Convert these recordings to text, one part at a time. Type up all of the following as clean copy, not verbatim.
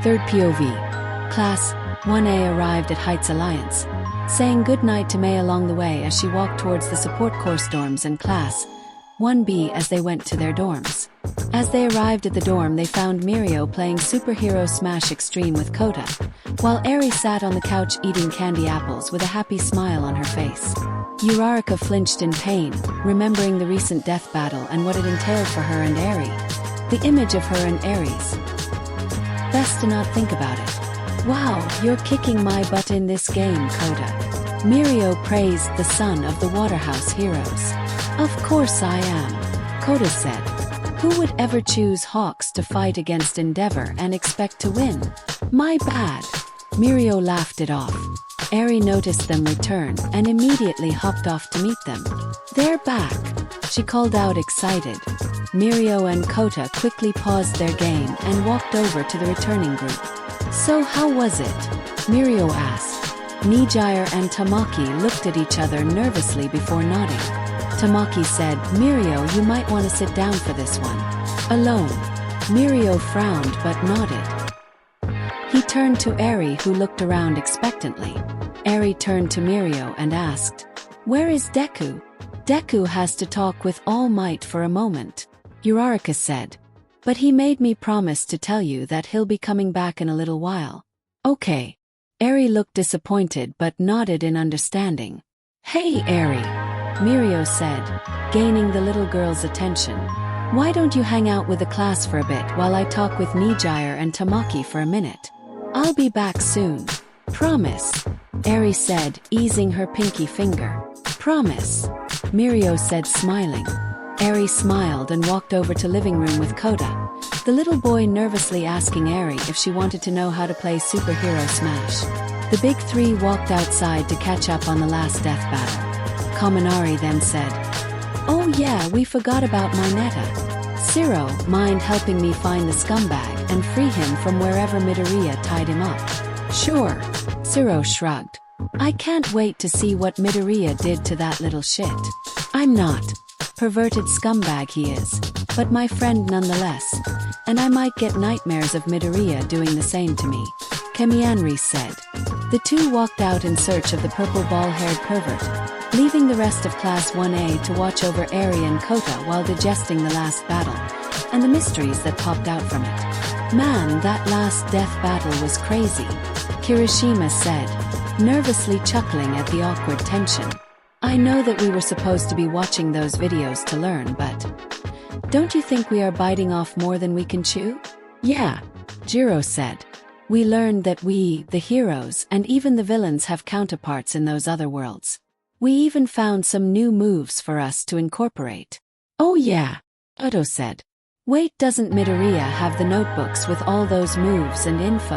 Third POV. Class 1A arrived at Heights Alliance, saying goodnight to May along the way as she walked towards the support course dorms, and Class 1B as they went to their dorms. As they arrived at the dorm, they found Mirio playing Superhero Smash Extreme with Kota, while Eri sat on the couch eating candy apples with a happy smile on her face. Uraraka flinched in pain, remembering the recent death battle and what it entailed for her and Eri. The image of her and Eri's. Best to not think about it. Wow, you're kicking my butt in this game, Kota. Mirio praised the son of the Waterhouse heroes. Of course I am, Kota said. Who would ever choose Hawks to fight against Endeavor and expect to win? My bad. Mirio laughed it off. Eri noticed them return and immediately hopped off to meet them. They're back, she called out excited. Mirio and Kota quickly paused their game and walked over to the returning group. So how was it? Mirio asked. Nijire and Tamaki looked at each other nervously before nodding. Tamaki said, Mirio, you might want to sit down for this one. Alone. Mirio frowned but nodded. He turned to Eri, who looked around expectantly. Eri turned to Mirio and asked, Where is Deku? Deku has to talk with All Might for a moment, Uraraka said. But he made me promise to tell you that he'll be coming back in a little while. Okay. Eri looked disappointed but nodded in understanding. Hey Eri, Mirio said, gaining the little girl's attention. Why don't you hang out with the class for a bit while I talk with Nijire and Tamaki for a minute? I'll be back soon. Promise, Eri said, easing her pinky finger. Promise, Mirio said, smiling. Eri smiled and walked over to living room with Kota, the little boy nervously asking Eri if she wanted to know how to play Superhero Smash. The big three walked outside to catch up on the last death battle. Kaminari then said, Oh yeah, we forgot about Mineta. Siro, mind helping me find the scumbag and free him from wherever Midoriya tied him up? Sure, Siro shrugged. I can't wait to see what Midoriya did to that little shit. I'm not. Perverted scumbag he is, but my friend nonetheless, and I might get nightmares of Midoriya doing the same to me, Kemianri said. The two walked out in search of the purple ball-haired pervert, leaving the rest of Class 1A to watch over Eri and Kota while digesting the last battle, and the mysteries that popped out from it. Man, that last death battle was crazy, Kirishima said, nervously chuckling at the awkward tension. I know that we were supposed to be watching those videos to learn, but don't you think we are biting off more than we can chew? Yeah, Jiro said. We learned that we, the heroes, and even the villains have counterparts in those other worlds. We even found some new moves for us to incorporate. Oh yeah, Oto said. Wait, doesn't Midoriya have the notebooks with all those moves and info?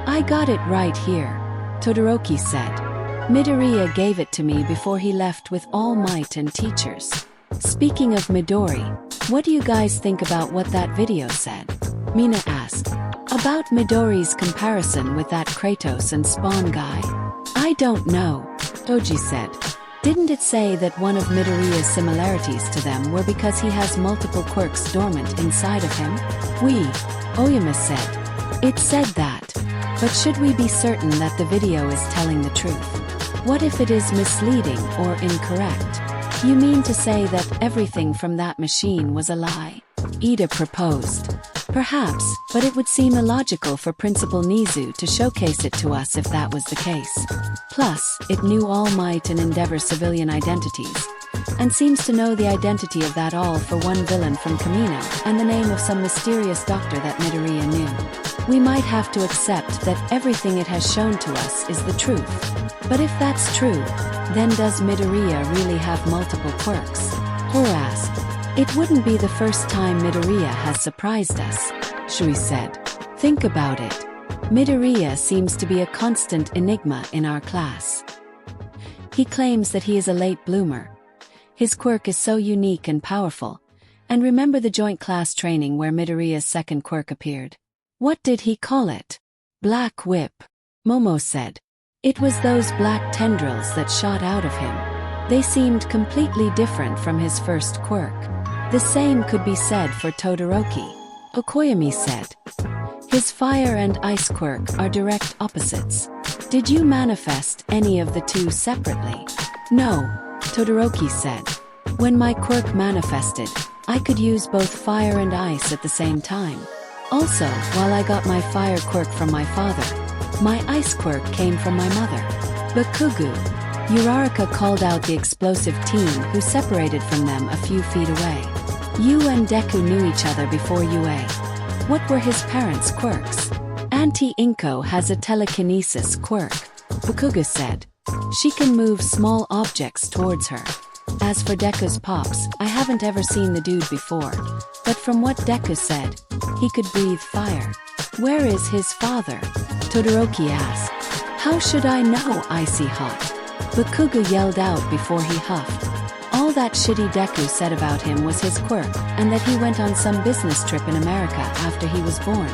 I got it right here, Todoroki said. Midoriya gave it to me before he left with All Might and teachers. Speaking of Midori, what do you guys think about what that video said? Mina asked. About Midori's comparison with that Kratos and Spawn guy? I don't know, Toji said. Didn't it say that one of Midoriya's similarities to them were because he has multiple quirks dormant inside of him? Oyama said. It said that. But should we be certain that the video is telling the truth? What if it is misleading or incorrect? You mean to say that everything from that machine was a lie? Ida proposed. Perhaps, but it would seem illogical for Principal Nizu to showcase it to us if that was the case. Plus, it knew All Might and Endeavor's civilian identities, and seems to know the identity of that all for one villain from Camino and the name of some mysterious doctor that Midoriya knew. We might have to accept that everything it has shown to us is the truth. But if that's true, then does Midoriya really have multiple quirks? Hor asked. It wouldn't be the first time Midoriya has surprised us, Shui said. Think about it. Midoriya seems to be a constant enigma in our class. He claims that he is a late bloomer. His quirk is so unique and powerful. And remember the joint class training where Midoriya's second quirk appeared? What did he call it? Black Whip, Momo said. It was those black tendrils that shot out of him. They seemed completely different from his first quirk. The same could be said for Todoroki, Okoyami said. His fire and ice quirk are direct opposites. Did you manifest any of the two separately? No, Todoroki said. When my quirk manifested, I could use both fire and ice at the same time. Also, while I got my fire quirk from my father, my ice quirk came from my mother. Bakugu. Uraraka called out the explosive team who separated from them a few feet away. You and Deku knew each other before UA. What were his parents' quirks? Auntie Inko has a telekinesis quirk, Bakuga said. She can move small objects towards her. As for Deku's pops, I haven't ever seen the dude before, but from what Deku said, he could breathe fire. Where is his father? Todoroki asked. How should I know, Icy Hot? Bakuga yelled out before he huffed. All that shitty Deku said about him was his quirk, and that he went on some business trip in America after he was born.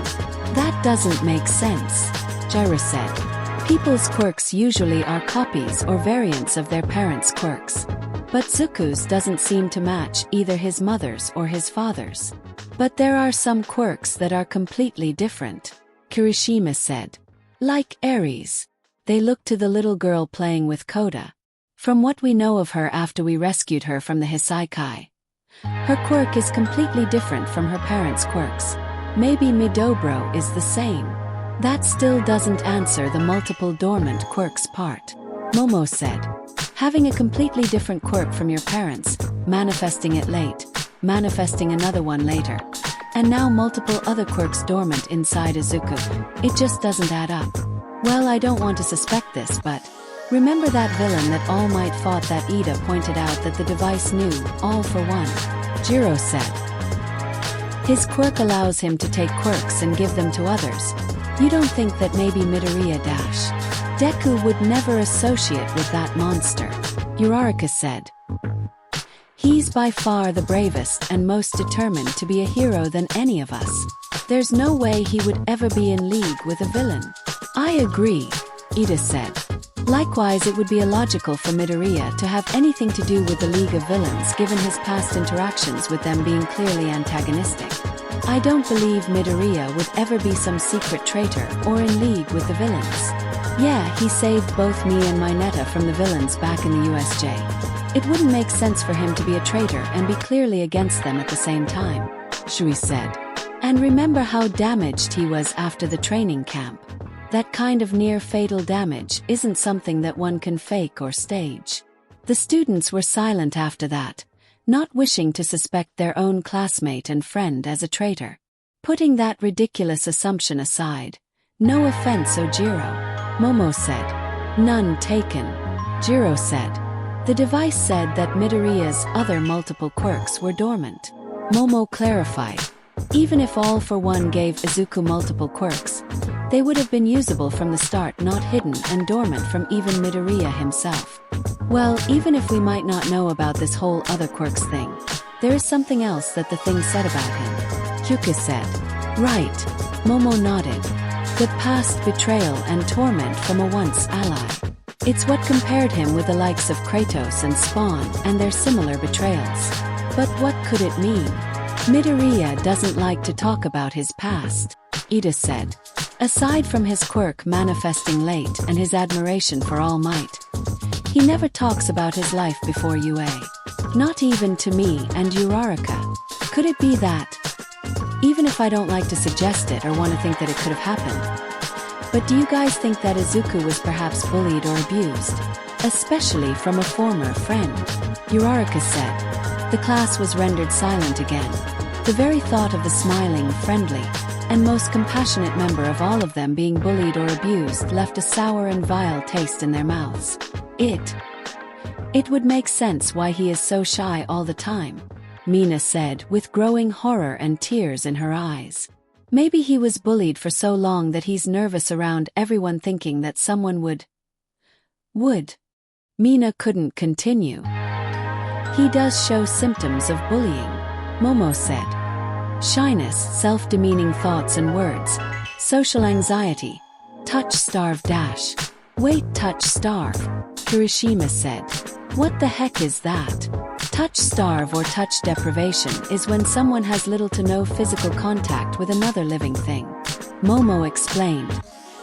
That doesn't make sense, Jiraiya said. People's quirks usually are copies or variants of their parents' quirks. But Zuku's doesn't seem to match either his mother's or his father's. But there are some quirks that are completely different, Kirishima said. Like Aries. They look to the little girl playing with Koda. From what we know of her after we rescued her from the Hisaikai, her quirk is completely different from her parents' quirks. Maybe Midobro is the same. That still doesn't answer the multiple dormant quirks part, Momo said. Having a completely different quirk from your parents, manifesting it late, manifesting another one later, and now multiple other quirks dormant inside Izuku, it just doesn't add up. Well, I don't want to suspect this, but remember that villain that All Might fought that Ida pointed out that the device knew, all for one, Jiro said. His quirk allows him to take quirks and give them to others. You don't think that maybe Midoriya Deku would never associate with that monster, Uraraka said. He's by far the bravest and most determined to be a hero than any of us. There's no way he would ever be in league with a villain. I agree, Ida said. Likewise, it would be illogical for Midoriya to have anything to do with the League of Villains given his past interactions with them being clearly antagonistic. I don't believe Midoriya would ever be some secret traitor or in league with the villains. Yeah, he saved both me and Mineta from the villains back in the USJ. It wouldn't make sense for him to be a traitor and be clearly against them at the same time, Shui said. And remember how damaged he was after the training camp. That kind of near-fatal damage isn't something that one can fake or stage. The students were silent after that, not wishing to suspect their own classmate and friend as a traitor. Putting that ridiculous assumption aside, no offense, Ojiro, Momo said. None taken, Jiro said. The device said that Midoriya's other multiple quirks were dormant. Momo clarified. Even if All for One gave Izuku multiple quirks, they would have been usable from the start, not hidden and dormant from even Midoriya himself. Well, even if we might not know about this whole other quirks thing, there is something else that the thing said about him, Hyuka said. Right, Momo nodded. The past betrayal and torment from a once ally. It's what compared him with the likes of Kratos and Spawn and their similar betrayals. But what could it mean? Midoriya doesn't like to talk about his past, Ida said. Aside from his quirk manifesting late and his admiration for All Might, he never talks about his life before UA. Not even to me and Uraraka. Could it be that? Even if I don't like to suggest it or want to think that it could have happened. But do you guys think that Izuku was perhaps bullied or abused? Especially from a former friend, Uraraka said. The class was rendered silent again. The very thought of the smiling, friendly, and most compassionate member of all of them being bullied or abused left a sour and vile taste in their mouths. It would make sense why he is so shy all the time, Mina said with growing horror and tears in her eyes. Maybe he was bullied for so long that he's nervous around everyone thinking that someone would. Mina couldn't continue. He does show symptoms of bullying, Momo said. Shyness, self-demeaning thoughts and words, social anxiety, touch-starve dash. Wait, touch-starve, Kirishima said. What the heck is that? Touch-starve or touch deprivation is when someone has little to no physical contact with another living thing, Momo explained.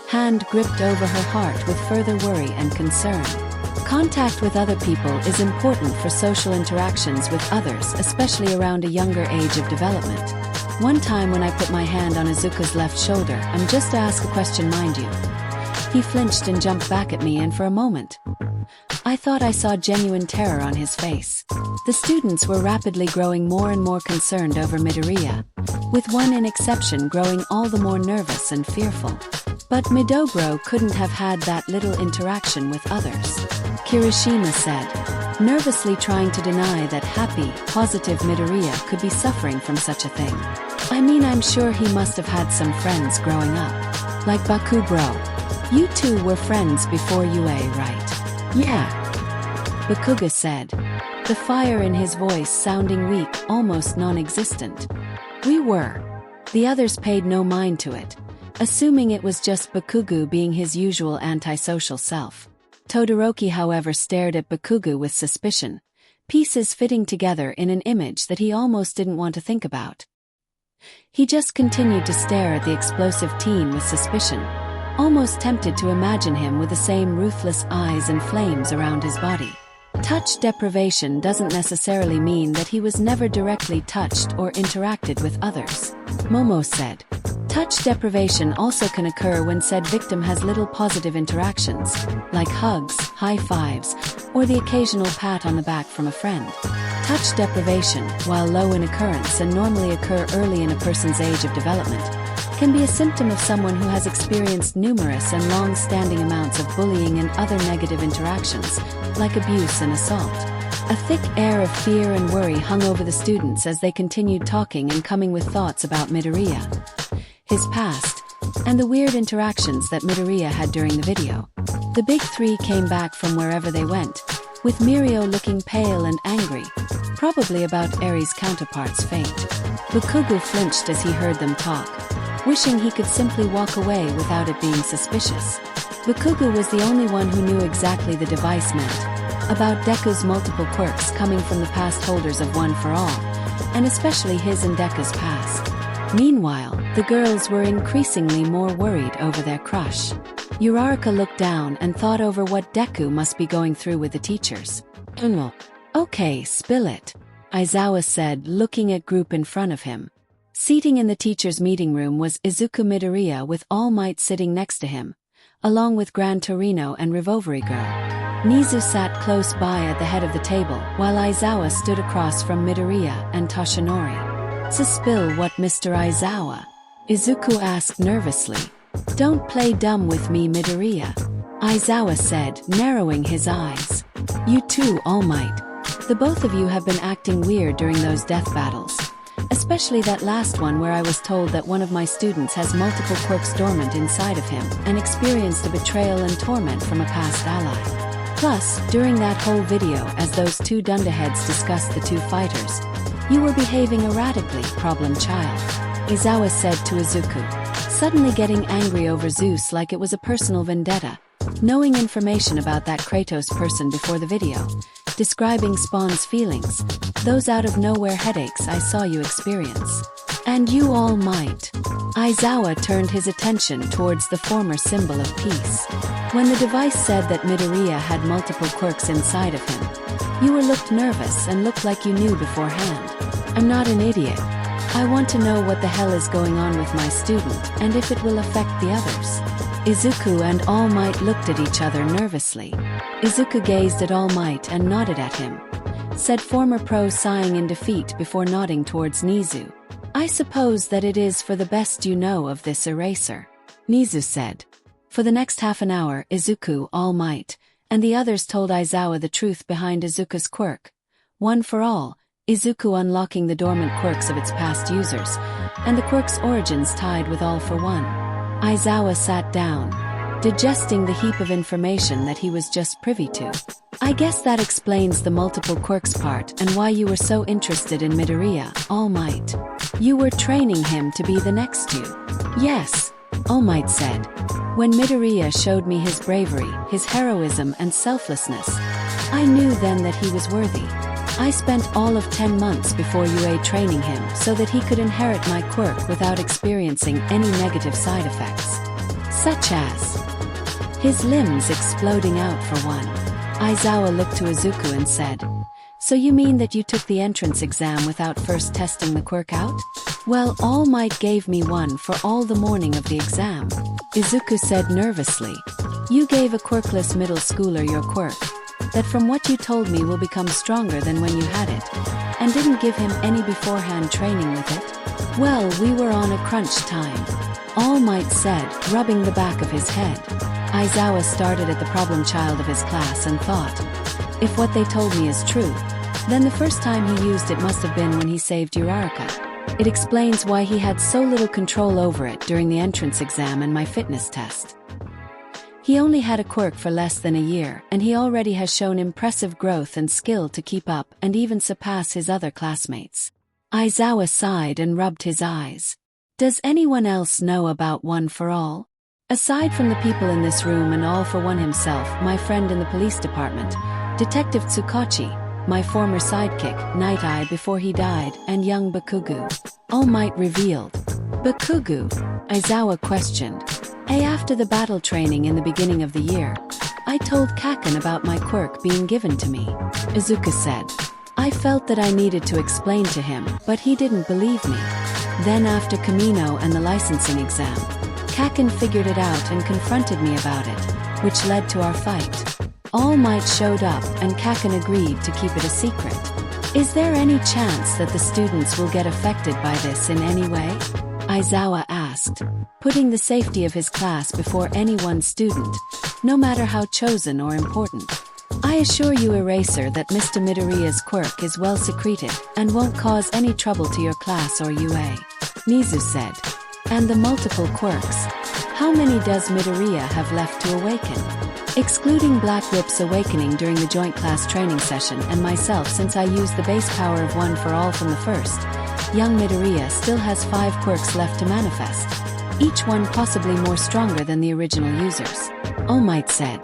Hand gripped over her heart with further worry and concern. Contact with other people is important for social interactions with others, especially around a younger age of development. One time when I put my hand on Izuku's left shoulder, just to ask a question, mind you. He flinched and jumped back at me, and for a moment, I thought I saw genuine terror on his face. The students were rapidly growing more and more concerned over Midoriya, with one exception growing all the more nervous and fearful. But Midogro couldn't have had that little interaction with others, Kirishima said, nervously trying to deny that happy, positive Midoriya could be suffering from such a thing. I mean, I'm sure he must have had some friends growing up. Like Baku bro. You two were friends before UA, right? Yeah. Bakuga said, the fire in his voice sounding weak, almost non-existent. We were. The others paid no mind to it, assuming it was just Bakugu being his usual antisocial self. Todoroki, however, stared at Bakugu with suspicion, pieces fitting together in an image that he almost didn't want to think about. He just continued to stare at the explosive teen with suspicion, almost tempted to imagine him with the same ruthless eyes and flames around his body. Touch deprivation doesn't necessarily mean that he was never directly touched or interacted with others, Momo said. Touch deprivation also can occur when said victim has little positive interactions, like hugs, high fives, or the occasional pat on the back from a friend. Touch deprivation, while low in occurrence and normally occur early in a person's age of development, can be a symptom of someone who has experienced numerous and long-standing amounts of bullying and other negative interactions, like abuse and assault. A thick air of fear and worry hung over the students as they continued talking and coming with thoughts about Midoriya, his past, and the weird interactions that Midoriya had during the video. The big three came back from wherever they went, with Mirio looking pale and angry, probably about Eri's counterpart's fate. Bakugo flinched as he heard them talk, wishing he could simply walk away without it being suspicious. Bakugo was the only one who knew exactly the device meant, about Deku's multiple quirks coming from the past holders of One for All, and especially his and Deku's past. Meanwhile, the girls were increasingly more worried over their crush. Uraraka looked down and thought over what Deku must be going through with the teachers. Okay, spill it, Aizawa said, looking at group in front of him. Seating in the teacher's meeting room was Izuku Midoriya with All Might sitting next to him, along with Gran Torino and Revolvery Girl. Nizu sat close by at the head of the table, while Aizawa stood across from Midoriya and Toshinori. To spill what, Mr. Aizawa? Izuku asked nervously. Don't play dumb with me, Midoriya, Aizawa said, narrowing his eyes. You too, All Might. The both of you have been acting weird during those death battles. Especially that last one where I was told that one of my students has multiple quirks dormant inside of him and experienced a betrayal and torment from a past ally. Plus, during that whole video as those two dunderheads discussed the two fighters, you were behaving erratically, problem child, Aizawa said to Izuku, suddenly getting angry over Zeus like it was a personal vendetta, knowing information about that Kratos person before the video, describing Spawn's feelings, those out-of-nowhere headaches I saw you experience. And you All Might. Aizawa turned his attention towards the former symbol of peace. When the device said that Midoriya had multiple quirks inside of him, you looked nervous and looked like you knew beforehand. I'm not an idiot. I want to know what the hell is going on with my student and if it will affect the others. Izuku and All Might looked at each other nervously. Izuku gazed at All Might and nodded at him, said former pro, sighing in defeat before nodding towards Nizu. I suppose that it is for the best you know of this eraser, Nizu said. For the next half an hour, Izuku, All Might, and the others told Aizawa the truth behind Izuku's quirk. One for All, Izuku unlocking the dormant quirks of its past users, and the quirk's origins tied with All for One. Aizawa sat down, digesting the heap of information that he was just privy to. I guess that explains the multiple quirks part and why you were so interested in Midoriya, All Might. You were training him to be the next you. Yes, All Might said. When Midoriya showed me his bravery, his heroism and selflessness, I knew then that he was worthy. I spent all of 10 months before UA training him so that he could inherit my quirk without experiencing any negative side effects. Such as his limbs exploding out for one. Izawa looked to Izuku and said, "So you mean that you took the entrance exam without first testing the quirk out?" "Well, All Might gave me one for all the morning of the exam," Izuku said nervously. "You gave a quirkless middle schooler your quirk, that from what you told me will become stronger than when you had it, and didn't give him any beforehand training with it?" "Well, we were on a crunch time," All Might said, rubbing the back of his head. Izawa started at the problem child of his class and thought, if what they told me is true, then the first time he used it must have been when he saved Uraraka. It explains why he had so little control over it during the entrance exam and my fitness test. He only had a quirk for less than a year, and he already has shown impressive growth and skill to keep up and even surpass his other classmates. Izawa sighed and rubbed his eyes. Does anyone else know about One for All? Aside from the people in this room and All for One himself, my friend in the police department, Detective Tsukachi, my former sidekick, Night Eye before he died, and young Bakugu. All Might revealed. Bakugu? Izawa questioned. After the battle training in the beginning of the year, I told Kaken about my quirk being given to me, Izuku said. I felt that I needed to explain to him, but he didn't believe me. Then after Kamino and the licensing exam, Kaken figured it out and confronted me about it, which led to our fight. All Might showed up and Kaken agreed to keep it a secret. Is there any chance that the students will get affected by this in any way? Izawa asked, putting the safety of his class before any one student, no matter how chosen or important. I assure you, Eraser, that Mr. Midoriya's quirk is well secreted and won't cause any trouble to your class or UA, Nizu said. And the multiple quirks. How many does Midoriya have left to awaken? Excluding Black Whip's awakening during the joint class training session and myself, since I used the base power of One for All from the first, young Midoriya still has 5 quirks left to manifest, each one possibly more stronger than the original users, All Might said.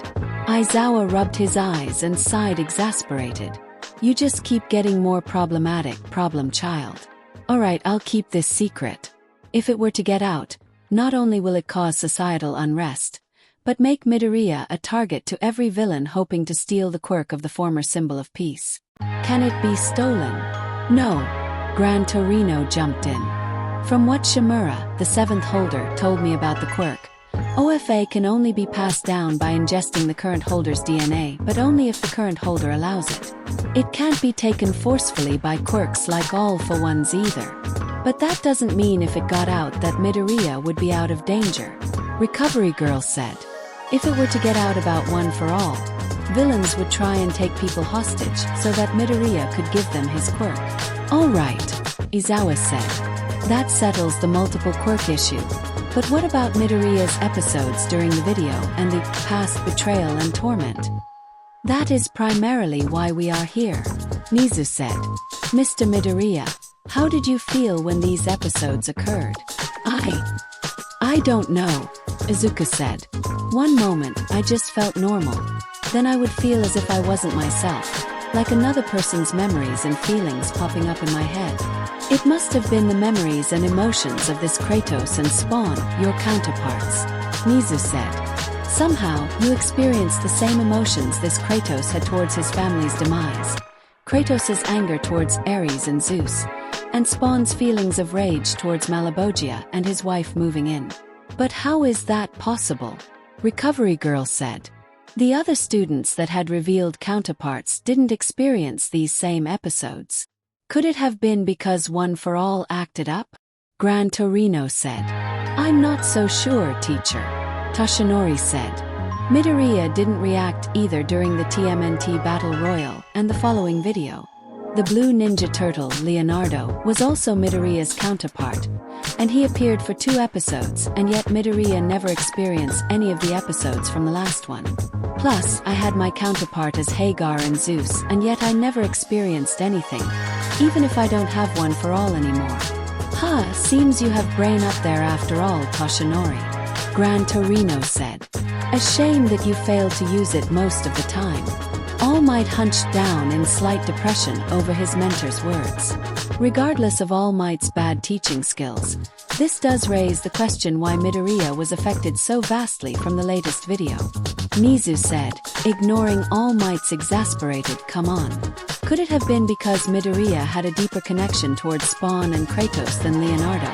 Izawa rubbed his eyes and sighed, exasperated. You just keep getting more problematic, problem child. Alright, I'll keep this secret. If it were to get out, not only will it cause societal unrest, but make Midoriya a target to every villain hoping to steal the quirk of the former symbol of peace. Can it be stolen? No. Gran Torino jumped in. From what Shimura, the 7th holder, told me about the quirk, OFA can only be passed down by ingesting the current holder's DNA, but only if the current holder allows it. It can't be taken forcefully by quirks like All for One's either. But that doesn't mean if it got out that Midoriya would be out of danger, Recovery Girl said. If it were to get out about One for All, villains would try and take people hostage so that Midoriya could give them his quirk. Alright, Izawa said. That settles the multiple quirk issue. But what about Midoriya's episodes during the video and the past betrayal and torment? That is primarily why we are here, Nizu said. Mr. Midoriya, how did you feel when these episodes occurred? I don't know, Izuku said. One moment, I just felt normal. Then I would feel as if I wasn't myself, like another person's memories and feelings popping up in my head. It must have been the memories and emotions of this Kratos and Spawn, your counterparts, Nizu said. Somehow, you experienced the same emotions this Kratos had towards his family's demise. Kratos' anger towards Ares and Zeus, and Spawn's feelings of rage towards Malebolgia and his wife moving in. But how is that possible? Recovery Girl said. The other students that had revealed counterparts didn't experience these same episodes. Could it have been because One for All acted up? Gran Torino said. I'm not so sure, teacher, Toshinori said. Midoriya didn't react either during the TMNT Battle Royal and the following video. The Blue Ninja Turtle, Leonardo, was also Midoriya's counterpart, and he appeared for 2 episodes, and yet Midoriya never experienced any of the episodes from the last one. Plus, I had my counterpart as Hagar and Zeus, and yet I never experienced anything, even if I don't have One for All anymore. Seems you have brain up there after all, Toshinori, Gran Torino said. A shame that you failed to use it most of the time. All Might hunched down in slight depression over his mentor's words. Regardless of All Might's bad teaching skills, this does raise the question why Midoriya was affected so vastly from the latest video. Mizu said, ignoring All Might's exasperated "come on." Could it have been because Midoriya had a deeper connection towards Spawn and Kratos than Leonardo?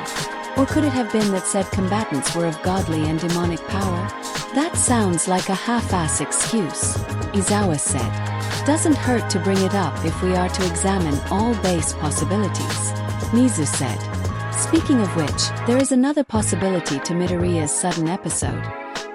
Or could it have been that said combatants were of godly and demonic power? That sounds like a half-ass excuse, Izawa said. Doesn't hurt to bring it up if we are to examine all base possibilities, Mizu said. Speaking of which, there is another possibility to Midoriya's sudden episode.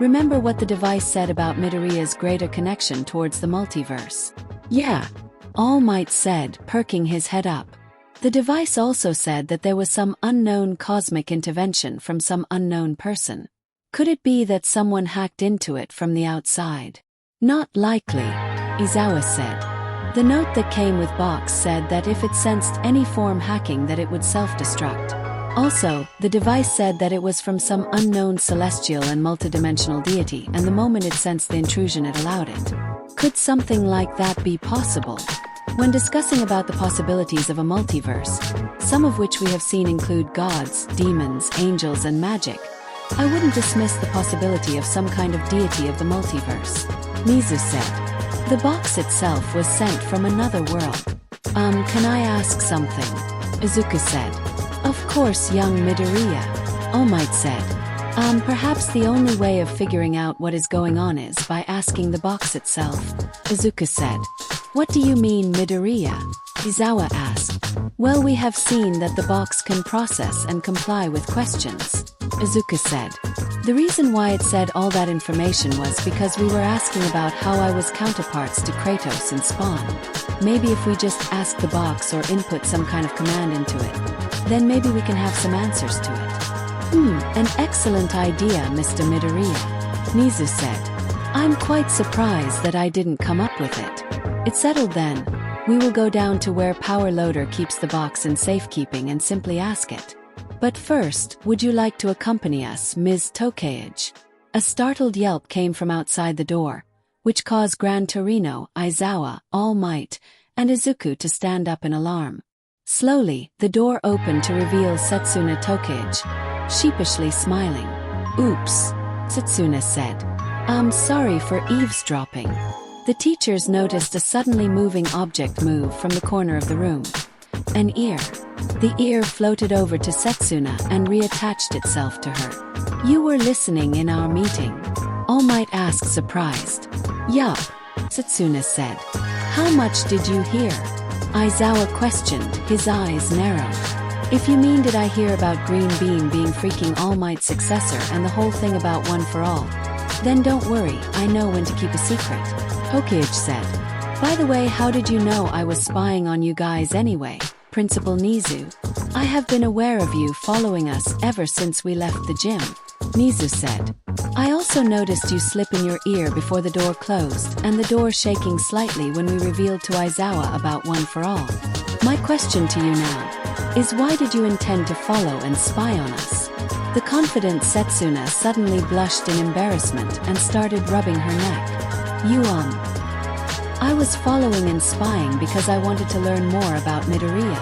Remember what the device said about Midoriya's greater connection towards the multiverse? Yeah, All Might said, perking his head up. The device also said that there was some unknown cosmic intervention from some unknown person. Could it be that someone hacked into it from the outside? Not likely, Izawa said. The note that came with box said that if it sensed any form hacking that it would self-destruct. Also, the device said that it was from some unknown celestial and multidimensional deity, and the moment it sensed the intrusion it allowed it. Could something like that be possible? When discussing about the possibilities of a multiverse, some of which we have seen include gods, demons, angels and magic, I wouldn't dismiss the possibility of some kind of deity of the multiverse, Mizu said. The box itself was sent from another world. Can I ask something? Izuku said. Of course, young Midoriya, All Might said. Perhaps the only way of figuring out what is going on is by asking the box itself, Izuku said. What do you mean, Midoriya? Izawa asked. Well, we have seen that the box can process and comply with questions, Izuku said. The reason why it said all that information was because we were asking about how I was counterparts to Kratos and Spawn. Maybe if we just ask the box or input some kind of command into it, then maybe we can have some answers to it. An excellent idea, Mr. Midoriya, Mizu said. I'm quite surprised that I didn't come up with it. It's settled then. We will go down to where Power Loader keeps the box in safekeeping and simply ask it. But first, would you like to accompany us, Ms. Tokage? A startled yelp came from outside the door, which caused Gran Torino, Izawa, All Might, and Izuku to stand up in alarm. Slowly, the door opened to reveal Setsuna Tokage, sheepishly smiling. Oops, Setsuna said. I'm sorry for eavesdropping. The teachers noticed a suddenly moving object move from the corner of the room. An ear. The ear floated over to Setsuna and reattached itself to her. You were listening in our meeting? All Might asked, surprised. Yup, Setsuna said. How much did you hear? Izawa questioned, his eyes narrowed. If you mean did I hear about Green Bean being freaking All Might's successor and the whole thing about One for All, then don't worry, I know when to keep a secret, Tokage said. By the way, how did you know I was spying on you guys anyway, Principal Mizu? I have been aware of you following us ever since we left the gym, Mizu said. I also noticed you slip in your ear before the door closed and the door shaking slightly when we revealed to Izawa about One for All. My question to you now is, why did you intend to follow and spy on us? The confident Setsuna suddenly blushed in embarrassment and started rubbing her neck. I was following and spying because I wanted to learn more about Midoriya.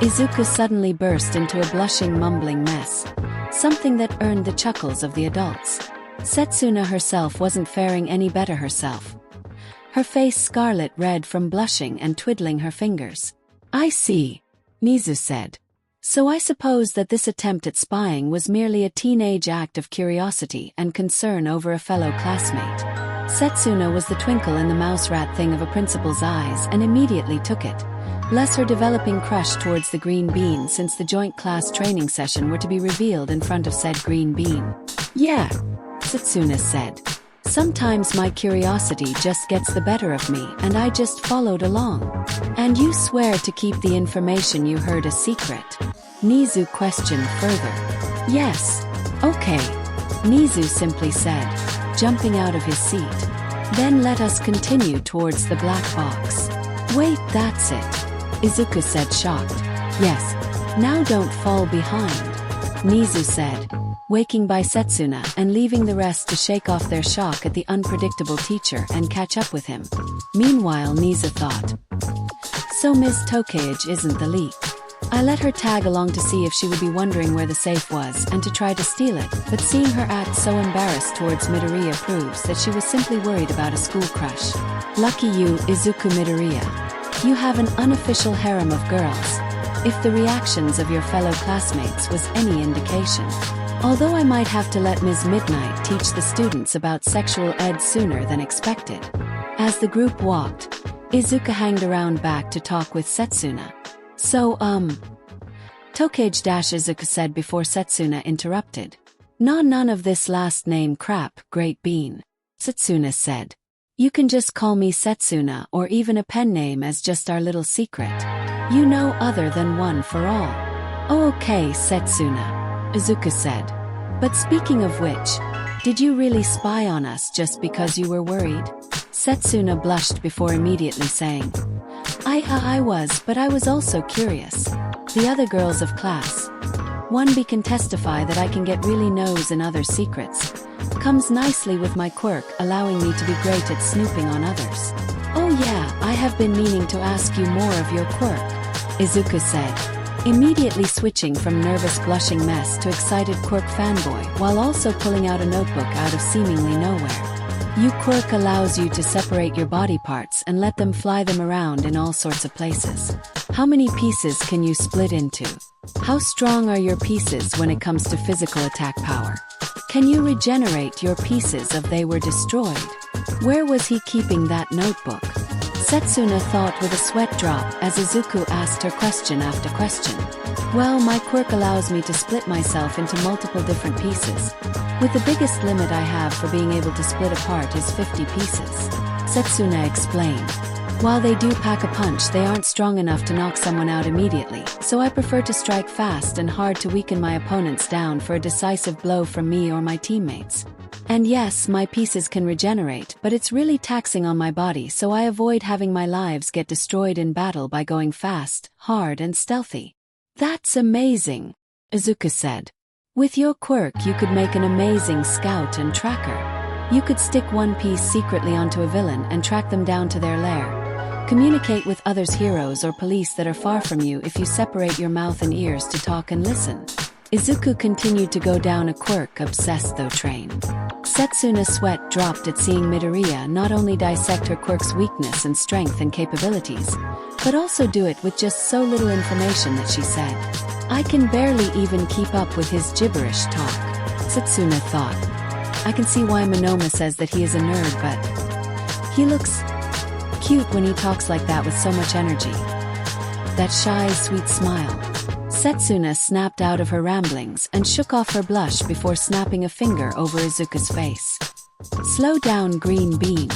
Izuku suddenly burst into a blushing, mumbling mess, something that earned the chuckles of the adults. Setsuna herself wasn't faring any better herself. Her face scarlet red from blushing and twiddling her fingers. I see, Mizu said. So I suppose that this attempt at spying was merely a teenage act of curiosity and concern over a fellow classmate. Setsuna was the twinkle in the mouse rat thing of a principal's eyes and immediately took it. Less her developing crush towards the green bean, since the joint class training session were to be revealed in front of said green bean. Yeah, Setsuna said. Sometimes my curiosity just gets the better of me and I just followed along. And you swear to keep the information you heard a secret? Mizu questioned further. Yes. Okay, Mizu simply said, jumping out of his seat. Then let us continue towards the black box. Wait, that's it, Izuku said, shocked. Yes. Now don't fall behind, Mizu said. waking by Setsuna and leaving the rest to shake off their shock at the unpredictable teacher and catch up with him. Meanwhile, Nisa thought, so Ms. Tokage isn't the leak. I let her tag along to see if she would be wondering where the safe was and to try to steal it, but seeing her act so embarrassed towards Midoriya proves that she was simply worried about a school crush. Lucky you, Izuku Midoriya. You have an unofficial harem of girls. If the reactions of your fellow classmates was any indication. Although I might have to let Ms. Midnight teach the students about sexual ed sooner than expected. As the group walked, Izuku hanged around back to talk with Setsuna. So, Tokage-Izuku said before Setsuna interrupted. None of this last name crap, Great Bean. Setsuna said. You can just call me Setsuna or even a pen name as just our little secret. You know other than one for all. Oh okay, Setsuna, Izuku said. But speaking of which, did you really spy on us just because you were worried? Setsuna blushed before immediately saying, I was, but I was also curious. The other girls of class 1B can testify that I can get really nose in other secrets. Comes nicely with my quirk, allowing me to be great at snooping on others. Oh yeah, I have been meaning to ask you more of your quirk, Izuku said, immediately switching from nervous blushing mess to excited quirk fanboy while also pulling out a notebook out of seemingly nowhere. Your quirk allows you to separate your body parts and let them fly them around in all sorts of places. How many pieces can you split into? How strong are your pieces when it comes to physical attack power? Can you regenerate your pieces if they were destroyed? Where was he keeping that notebook? Setsuna thought with a sweat drop as Izuku asked her question after question. Well, my quirk allows me to split myself into multiple different pieces. With the biggest limit I have for being able to split apart is 50 pieces. Setsuna explained. While they do pack a punch, they aren't strong enough to knock someone out immediately, so I prefer to strike fast and hard to weaken my opponents down for a decisive blow from me or my teammates. And yes, my pieces can regenerate, but it's really taxing on my body, so I avoid having my lives get destroyed in battle by going fast, hard and stealthy. That's amazing, Izuku said. With your quirk you could make an amazing scout and tracker. You could stick one piece secretly onto a villain and track them down to their lair. Communicate with others, heroes or police that are far from you if you separate your mouth and ears to talk and listen. Izuku continued to go down a quirk-obsessed train. Setsuna's sweat dropped at seeing Midoriya not only dissect her quirk's weakness and strength and capabilities, but also do it with just so little information that she said, I can barely even keep up with his gibberish talk. Setsuna thought. I can see why Monoma says that he is a nerd, but he looks cute when he talks like that with so much energy. That shy, sweet smile. Setsuna snapped out of her ramblings and shook off her blush before snapping a finger over Izuku's face. Slow down, Green Bean.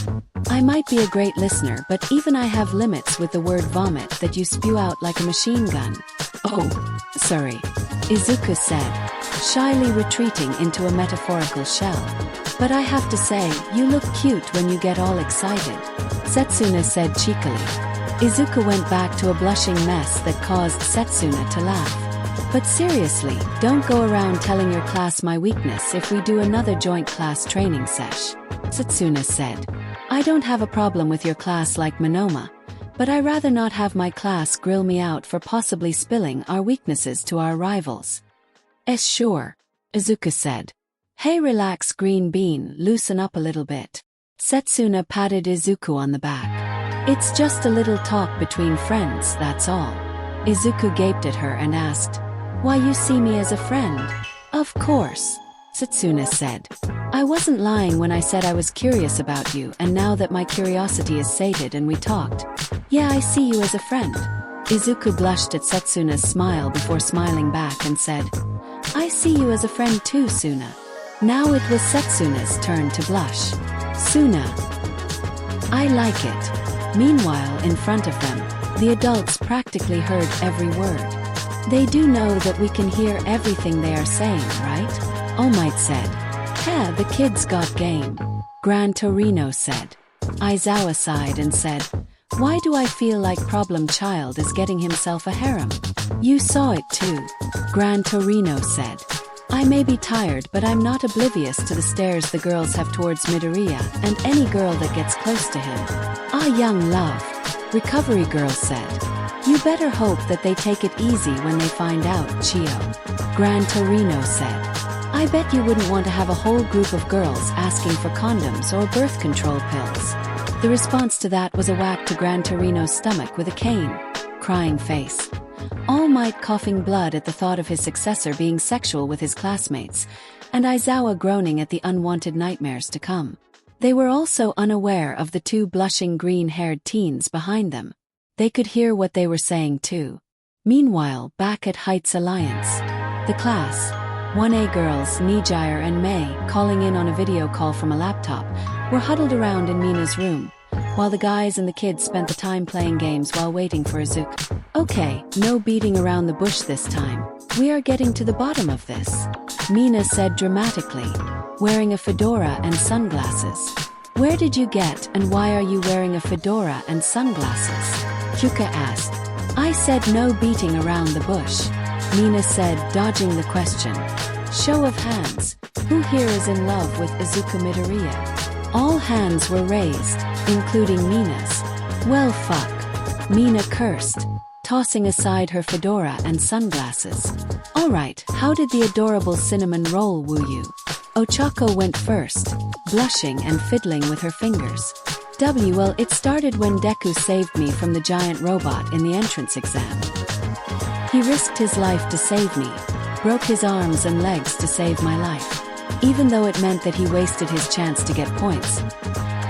I might be a great listener, but even I have limits with the word vomit that you spew out like a machine gun. Oh, sorry, Izuku said, shyly retreating into a metaphorical shell. But I have to say, you look cute when you get all excited, Setsuna said cheekily. Izuku went back to a blushing mess that caused Setsuna to laugh. But seriously, don't go around telling your class my weakness if we do another joint class training sesh, Setsuna said. I don't have a problem with your class like Monoma, but I rather not have my class grill me out for possibly spilling our weaknesses to our rivals. Sure, Izuku said. Hey, relax, Green Bean, loosen up a little bit. Setsuna patted Izuku on the back. It's just a little talk between friends, that's all. Izuku gaped at her and asked, Why, you see me as a friend? Of course, Setsuna said. I wasn't lying when I said I was curious about you, and now that my curiosity is sated and we talked. Yeah, I see you as a friend. Izuku blushed at Setsuna's smile before smiling back and said, I see you as a friend too, Suna. Now it was Setsuna's turn to blush. Suna. I like it. Meanwhile, in front of them, the adults practically heard every word. They do know that we can hear everything they are saying, right? All Might said. Yeah, the kids got game. Gran Torino said. Aizawa sighed and said, Why do I feel like Problem Child is getting himself a harem? You saw it too, Gran Torino said. I may be tired, but I'm not oblivious to the stares the girls have towards Midoriya and any girl that gets close to him. Ah, young love, Recovery Girl said. You better hope that they take it easy when they find out, Chio. Gran Torino said. I bet you wouldn't want to have a whole group of girls asking for condoms or birth control pills. The response to that was a whack to Gran Torino's stomach with a cane. Crying face. All Might coughing blood at the thought of his successor being sexual with his classmates, and Aizawa groaning at the unwanted nightmares to come. They were also unaware of the two blushing green-haired teens behind them. They could hear what they were saying too. Meanwhile, back at Heights Alliance, the class, 1A girls Nijire and May, calling in on a video call from a laptop, were huddled around in Mina's room, while the guys and the kids spent the time playing games while waiting for Izuku. Okay, no beating around the bush this time. We are getting to the bottom of this, Mina said dramatically, wearing a fedora and sunglasses. Where did you get and why are you wearing a fedora and sunglasses? Hyuka asked. I said no beating around the bush, Mina said, dodging the question. Show of hands, who here is in love with Izuku Midoriya? All hands were raised, including Mina's. Well fuck, Mina cursed, tossing aside her fedora and sunglasses. Alright, how did the adorable cinnamon roll woo you? Ochako went first, blushing and fiddling with her fingers. Well, it started when Deku saved me from the giant robot in the entrance exam. He risked his life to save me, broke his arms and legs to save my life. Even though it meant that he wasted his chance to get points.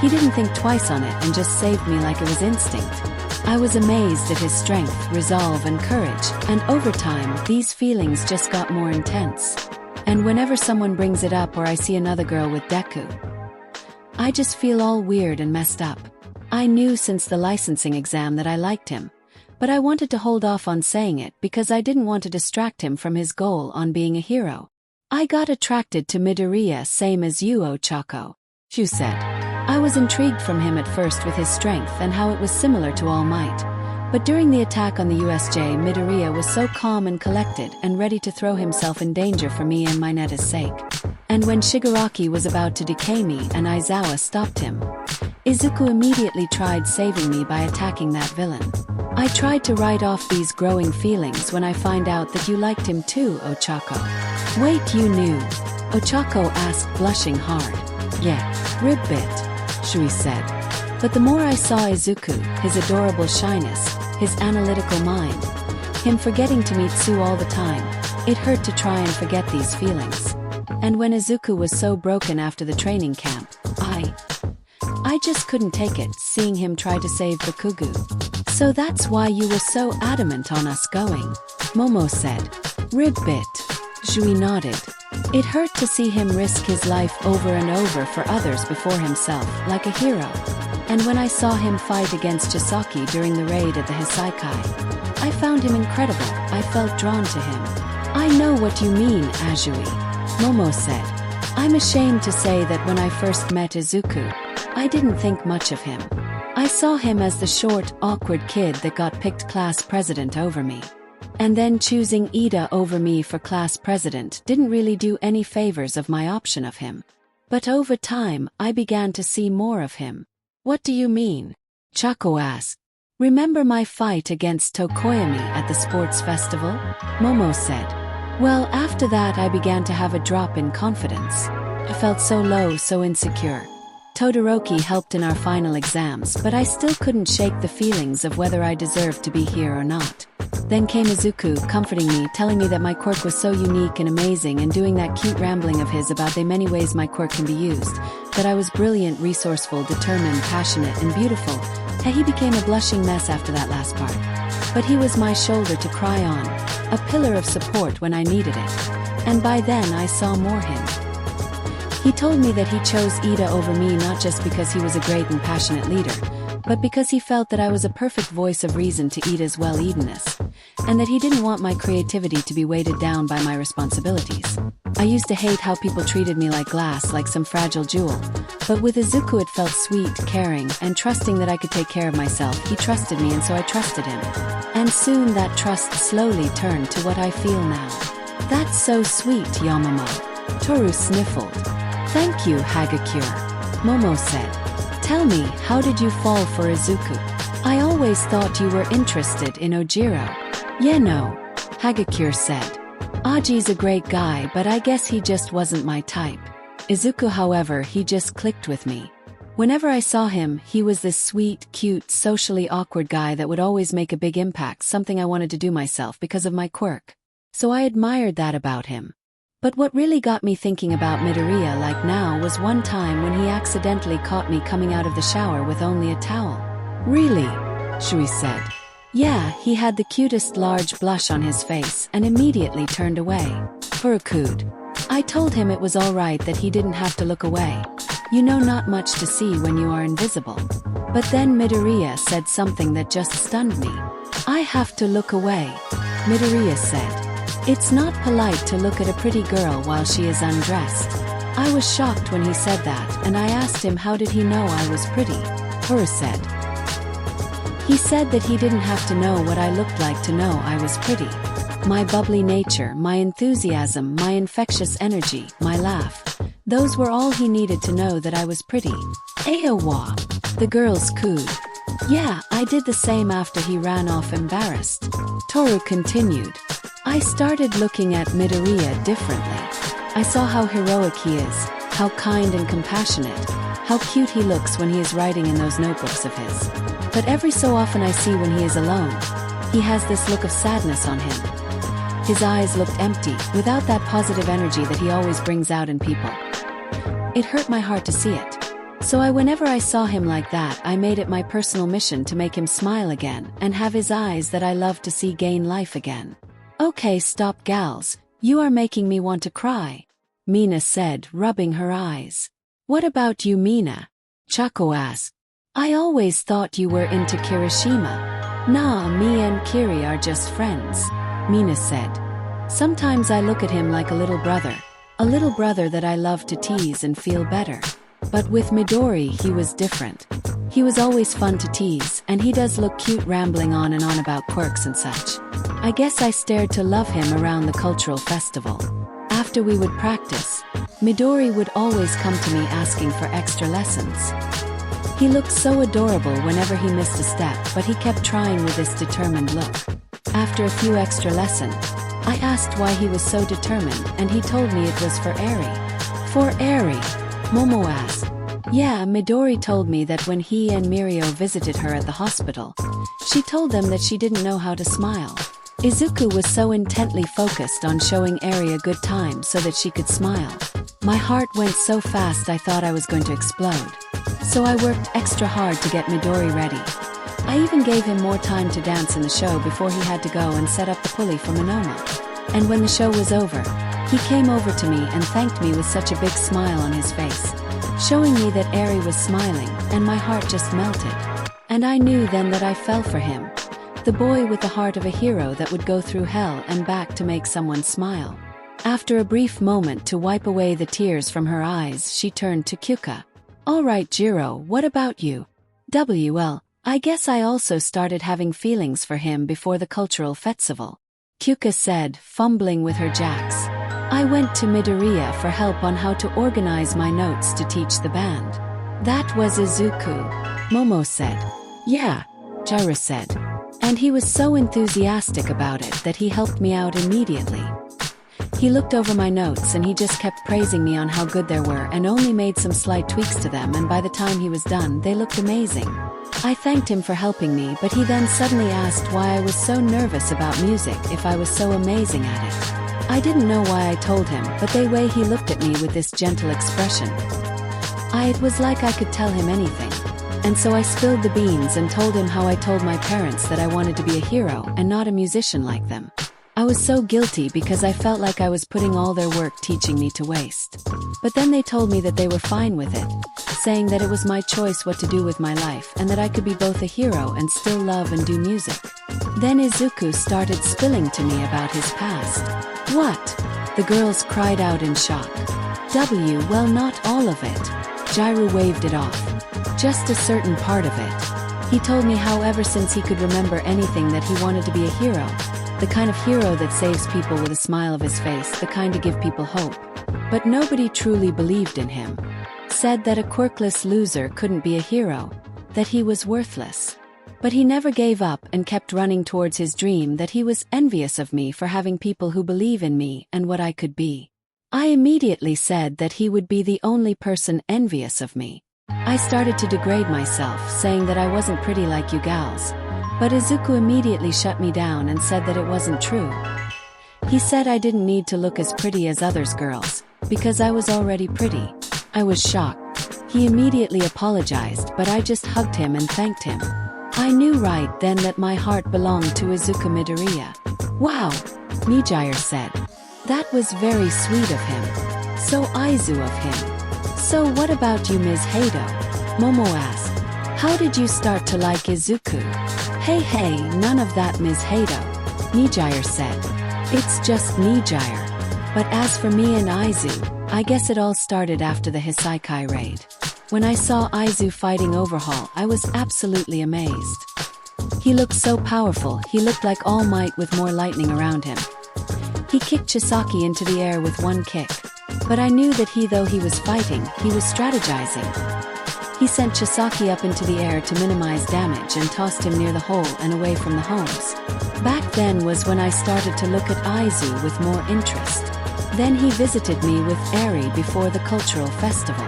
He didn't think twice on it and just saved me like it was instinct. I was amazed at his strength, resolve and courage, and over time, these feelings just got more intense. And whenever someone brings it up or I see another girl with Deku, I just feel all weird and messed up. I knew since the licensing exam that I liked him, but I wanted to hold off on saying it because I didn't want to distract him from his goal on being a hero. I got attracted to Midoriya same as you, Ochako, Shu said. I was intrigued from him at first with his strength and how it was similar to All Might. But during the attack on the USJ, Midoriya was so calm and collected and ready to throw himself in danger for me and Mineta's sake. And when Shigaraki was about to decay me and Aizawa stopped him, Izuku immediately tried saving me by attacking that villain. I tried to write off these growing feelings when I find out that you liked him too, Ochako. Wait, you knew? Ochako asked, blushing hard. Yeah, rib bit, Shui said. But the more I saw Izuku, his adorable shyness, his analytical mind, him forgetting to meet Sue all the time, it hurt to try and forget these feelings. And when Izuku was so broken after the training camp, I just couldn't take it, seeing him try to save Bakugo. So that's why you were so adamant on us going, Momo said. Rib bit. Shui nodded. It hurt to see him risk his life over and over for others before himself, like a hero. And when I saw him fight against Chisaki during the raid at the Hisaikai, I found him incredible. I felt drawn to him. I know what you mean, Azui, Momo said. I'm ashamed to say that when I first met Izuku, I didn't think much of him. I saw him as the short, awkward kid that got picked class president over me. And then choosing Ida over me for class president didn't really do any favors of my option of him. But over time, I began to see more of him. What do you mean? Chako asked. Remember my fight against Tokoyami at the sports festival? Momo said. Well, after that I began to have a drop in confidence. I felt so low, so insecure. Todoroki helped in our final exams, but I still couldn't shake the feelings of whether I deserved to be here or not. Then came Izuku, comforting me, telling me that my quirk was so unique and amazing, and doing that cute rambling of his about the many ways my quirk can be used, that I was brilliant, resourceful, determined, passionate, and beautiful. He became a blushing mess after that last part. But he was my shoulder to cry on, a pillar of support when I needed it. And by then I saw more him. He told me that he chose Ida over me not just because he was a great and passionate leader, but because he felt that I was a perfect voice of reason to Ida's well-Edenness, and that he didn't want my creativity to be weighted down by my responsibilities. I used to hate how people treated me like glass, like some fragile jewel, but with Izuku it felt sweet, caring, and trusting that I could take care of myself. He trusted me and so I trusted him. And soon that trust slowly turned to what I feel now. That's so sweet, Yamamo. Toru sniffled. Thank you, Hagakure. Momo said. Tell me, how did you fall for Izuku? I always thought you were interested in Ojiro. Yeah, no, Hagakure said. Aji's a great guy, but I guess he just wasn't my type. Izuku, however, he just clicked with me. Whenever I saw him, he was this sweet, cute, socially awkward guy that would always make a big impact, something I wanted to do myself because of my quirk. So I admired that about him. But what really got me thinking about Midoriya like now was one time when he accidentally caught me coming out of the shower with only a towel. Really? Shui said. Yeah, he had the cutest large blush on his face and immediately turned away. Furukude. I told him it was alright that he didn't have to look away. You know, not much to see when you are invisible. But then Midoriya said something that just stunned me. I have to look away, Midoriya said. It's not polite to look at a pretty girl while she is undressed. I was shocked when he said that, and I asked him how did he know I was pretty. Furu said. He said that he didn't have to know what I looked like to know I was pretty. My bubbly nature, my enthusiasm, my infectious energy, my laugh. Those were all he needed to know that I was pretty. Aowa. The girls cooed. Yeah, I did the same after he ran off embarrassed. Toru continued. I started looking at Midoriya differently. I saw how heroic he is, how kind and compassionate, how cute he looks when he is writing in those notebooks of his. But every so often I see when he is alone, he has this look of sadness on him. His eyes looked empty, without that positive energy that he always brings out in people. It hurt my heart to see it. So whenever I saw him like that, I made it my personal mission to make him smile again and have his eyes that I love to see gain life again. Okay, stop gals, you are making me want to cry, Mina said, rubbing her eyes. What about you, Mina? Chako asked. I always thought you were into Kirishima. Nah, me and Kiri are just friends, Mina said. Sometimes I look at him like a little brother that I love to tease and feel better. But with Midori, he was different. He was always fun to tease, and he does look cute rambling on and on about quirks and such. I guess I stared to love him around the cultural festival. After we would practice, Midori would always come to me asking for extra lessons. He looked so adorable whenever he missed a step, but he kept trying with this determined look. After a few extra lessons, I asked why he was so determined, and he told me it was for Eri. For Eri? Momo asked. Yeah, Midori told me that when he and Mirio visited her at the hospital, she told them that she didn't know how to smile. Izuku was so intently focused on showing Eri a good time so that she could smile. My heart went so fast I thought I was going to explode. So I worked extra hard to get Midori ready. I even gave him more time to dance in the show before he had to go and set up the pulley for Monoma. And when the show was over, he came over to me and thanked me with such a big smile on his face, showing me that Eri was smiling, and my heart just melted. And I knew then that I fell for him. The boy with the heart of a hero that would go through hell and back to make someone smile. After a brief moment to wipe away the tears from her eyes, she turned to Kyuka. Alright Jiro, what about you? Well, I guess I also started having feelings for him before the cultural festival. Kyuka said, fumbling with her jacks. I went to Midoriya for help on how to organize my notes to teach the band. That was Izuku, Momo said. Yeah, Jiro said. And he was so enthusiastic about it that he helped me out immediately. He looked over my notes and he just kept praising me on how good they were and only made some slight tweaks to them, and by the time he was done, they looked amazing. I thanked him for helping me, but he then suddenly asked why I was so nervous about music if I was so amazing at it. I didn't know why I told him, but the way he looked at me with this gentle expression, it was like I could tell him anything. And so I spilled the beans and told him how I told my parents that I wanted to be a hero and not a musician like them. I was so guilty because I felt like I was putting all their work teaching me to waste. But then they told me that they were fine with it, saying that it was my choice what to do with my life and that I could be both a hero and still love and do music. Then Izuku started spilling to me about his past. What? The girls cried out in shock. Well, not all of it. Jiro waved it off. Just a certain part of it. He told me how ever since he could remember anything that he wanted to be a hero. The kind of hero that saves people with a smile of his face, the kind to give people hope. But nobody truly believed in him. Said that a quirkless loser couldn't be a hero, that he was worthless. But he never gave up and kept running towards his dream, that he was envious of me for having people who believe in me and what I could be. I immediately said that he would be the only person envious of me. I started to degrade myself, saying that I wasn't pretty like you gals. But Izuku immediately shut me down and said that it wasn't true. He said I didn't need to look as pretty as others girls, because I was already pretty. I was shocked. He immediately apologized, but I just hugged him and thanked him. I knew right then that my heart belonged to Izuku Midoriya. Wow, Mijire said. That was very sweet of him. So Izu of him. So what about you, Ms. Hado? Momo asked. How did you start to like Izuku? Hey, none of that, Ms. Hado. Mijire said. It's just Mijire. But as for me and Izu, I guess it all started after the Hisaikai raid. When I saw Izu fighting Overhaul, I was absolutely amazed. He looked so powerful, he looked like All Might with more lightning around him. He kicked Chisaki into the air with one kick. But I knew that though he was fighting, he was strategizing. He sent Chisaki up into the air to minimize damage and tossed him near the hole and away from the homes. Back then was when I started to look at Izu with more interest. Then he visited me with Eri before the cultural festival.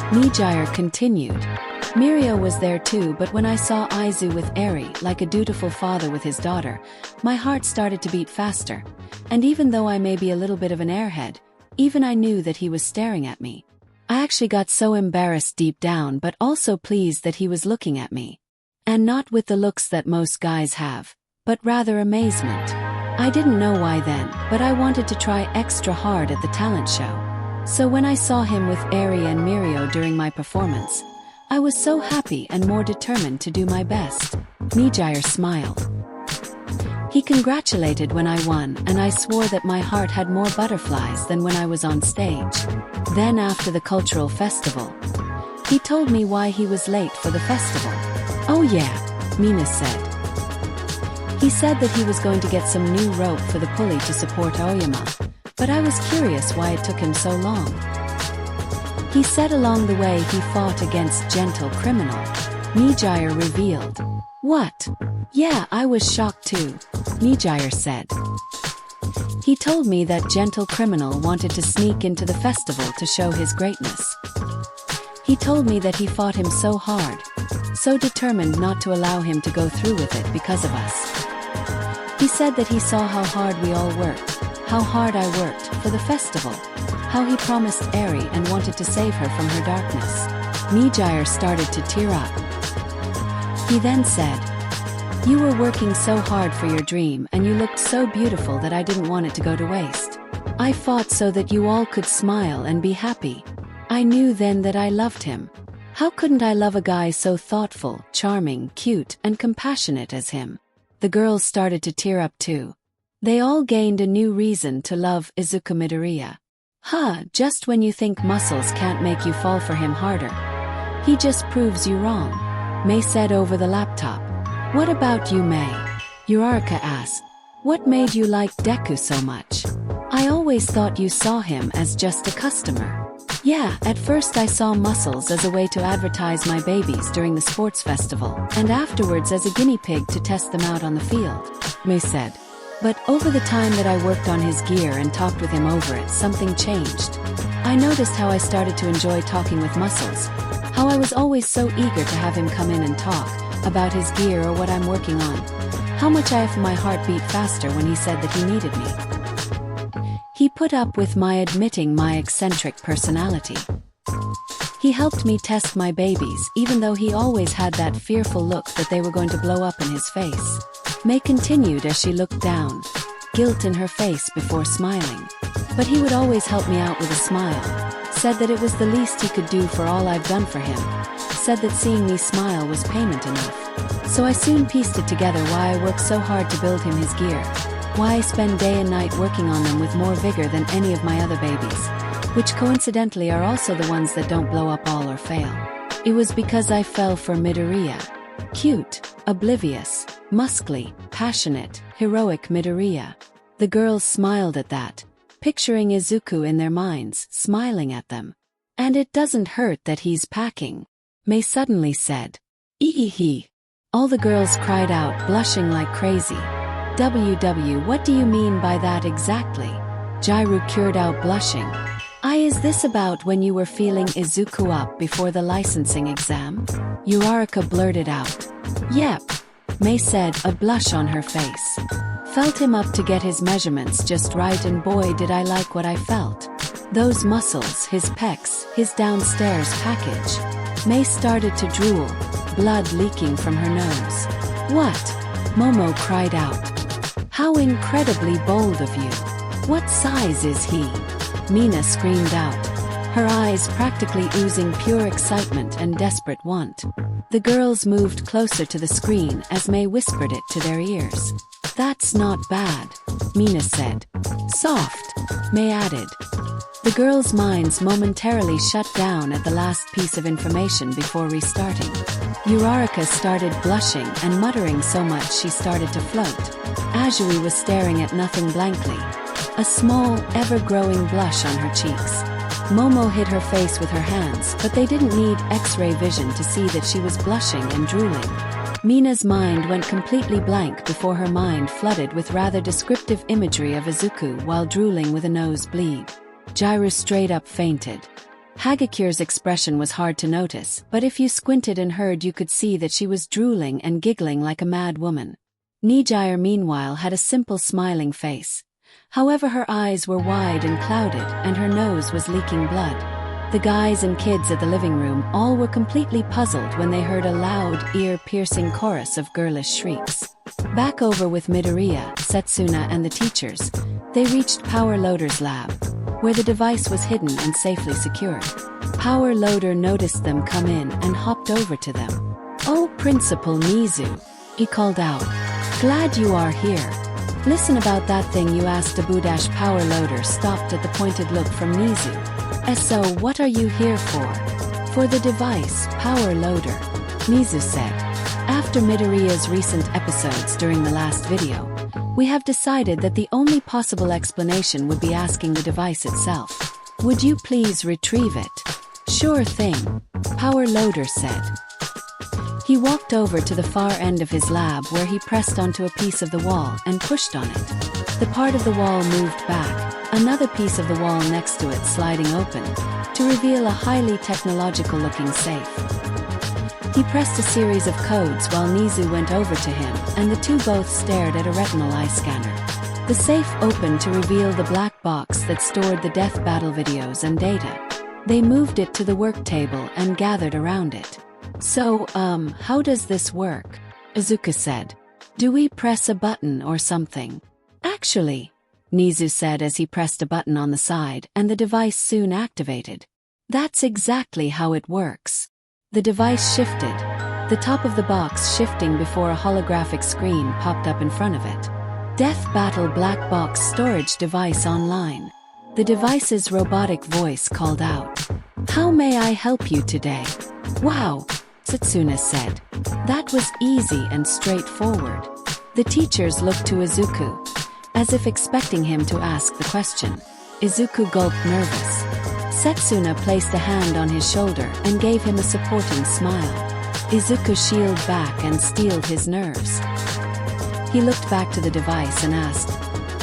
Mijire continued. Mirio was there too, but when I saw Izu with Eri, like a dutiful father with his daughter, my heart started to beat faster. And even though I may be a little bit of an airhead, even I knew that he was staring at me. I actually got so embarrassed deep down, but also pleased that he was looking at me. And not with the looks that most guys have, but rather amazement. I didn't know why then, but I wanted to try extra hard at the talent show. So when I saw him with Eri and Mirio during my performance, I was so happy and more determined to do my best. Mijire smiled. He congratulated when I won, and I swore that my heart had more butterflies than when I was on stage. Then after the cultural festival, he told me why he was late for the festival. Oh yeah, Mina said. He said that he was going to get some new rope for the pulley to support Oyama, but I was curious why it took him so long. He said along the way he fought against Gentle Criminal. Mijire revealed. What? Yeah, I was shocked too, Mijire said. He told me that Gentle Criminal wanted to sneak into the festival to show his greatness. He told me that he fought him so hard, so determined not to allow him to go through with it because of us. He said that he saw how hard we all worked, how hard I worked for the festival, how he promised Eri and wanted to save her from her darkness. Mijire started to tear up. He then said, "You were working so hard for your dream and you looked so beautiful that I didn't want it to go to waste. I fought so that you all could smile and be happy. I knew then that I loved him. How couldn't I love a guy so thoughtful, charming, cute, and compassionate as him?" The girls started to tear up too. They all gained a new reason to love Izuku Midoriya. Just when you think muscles can't make you fall for him harder, he just proves you wrong, Mei said over the laptop. What about you, Mei? Uraraka asked. What made you like Deku so much? I always thought you saw him as just a customer. Yeah, at first I saw muscles as a way to advertise my babies during the sports festival, and afterwards as a guinea pig to test them out on the field, Mei said. But over the time that I worked on his gear and talked with him over it, something changed. I noticed how I started to enjoy talking with Muscles, how I was always so eager to have him come in and talk about his gear or what I'm working on, how much my heart beat faster when he said that he needed me. He put up with my admitting my eccentric personality. He helped me test my babies, even though he always had that fearful look that they were going to blow up in his face. Mei continued as she looked down, guilt in her face before smiling. But he would always help me out with a smile, said that it was the least he could do for all I've done for him, said that seeing me smile was payment enough. So I soon pieced it together why I worked so hard to build him his gear, why I spend day and night working on them with more vigor than any of my other babies, which coincidentally are also the ones that don't blow up all or fail. It was because I fell for Midoriya. Cute, oblivious, Muscly, passionate, heroic Midoriya. The girls smiled at that, picturing Izuku in their minds, smiling at them. And it doesn't hurt that he's packing, Mei suddenly said. Eehehe. All the girls cried out, blushing like crazy. WW, what do you mean by that exactly? Jairu cured out blushing. Is this about when you were feeling Izuku up before the licensing exam? Uraraka blurted out. Yep. Mei said, a blush on her face. Felt him up to get his measurements just right, and boy did I like what I felt. Those muscles, his pecs, his downstairs package. Mei started to drool, blood leaking from her nose. What? Momo cried out. How incredibly bold of you. What size is he? Mina screamed out, her eyes practically oozing pure excitement and desperate want. The girls moved closer to the screen as Mei whispered it to their ears. That's not bad, Mina said. Soft, Mei added. The girls' minds momentarily shut down at the last piece of information before restarting. Uraraka started blushing and muttering so much she started to float. Azui was staring at nothing blankly. A small, ever-growing blush on her cheeks. Momo hid her face with her hands, but they didn't need X-ray vision to see that she was blushing and drooling. Mina's mind went completely blank before her mind flooded with rather descriptive imagery of Izuku while drooling with a nosebleed. Jairu straight up fainted. Hagakure's expression was hard to notice, but if you squinted and heard, you could see that she was drooling and giggling like a mad woman. Nijire meanwhile had a simple smiling face. However, her eyes were wide and clouded, and her nose was leaking blood. The guys and kids at the living room all were completely puzzled when they heard a loud, ear-piercing chorus of girlish shrieks. Back over with Midoriya, Setsuna and the teachers, they reached Power Loader's lab, where the device was hidden and safely secured. Power Loader noticed them come in and hopped over to them. Oh, Principal Nizu, he called out. Glad you are here. Listen about that thing you asked Abu-. Power Loader stopped at the pointed look from Nizu. So what are you here for? For the device, Power Loader, Nizu said. After Midoriya's recent episodes during the last video, we have decided that the only possible explanation would be asking the device itself. Would you please retrieve it? Sure thing, Power Loader said. He walked over to the far end of his lab where he pressed onto a piece of the wall and pushed on it. The part of the wall moved back, another piece of the wall next to it sliding open, to reveal a highly technological-looking safe. He pressed a series of codes while Nizu went over to him, and the two both stared at a retinal eye scanner. The safe opened to reveal the black box that stored the death battle videos and data. They moved it to the work table and gathered around it. So, how does this work? Izuku said. Do we press a button or something? Actually, Nizu said as he pressed a button on the side, and the device soon activated. That's exactly how it works. The device shifted, the top of the box shifting before a holographic screen popped up in front of it. Death Battle Black Box Storage Device Online. The device's robotic voice called out. How may I help you today? Wow, Setsuna said. That was easy and straightforward. The teachers looked to Izuku, as if expecting him to ask the question. Izuku gulped nervous. Setsuna placed a hand on his shoulder and gave him a supporting smile. Izuku shielded back and steeled his nerves. He looked back to the device and asked,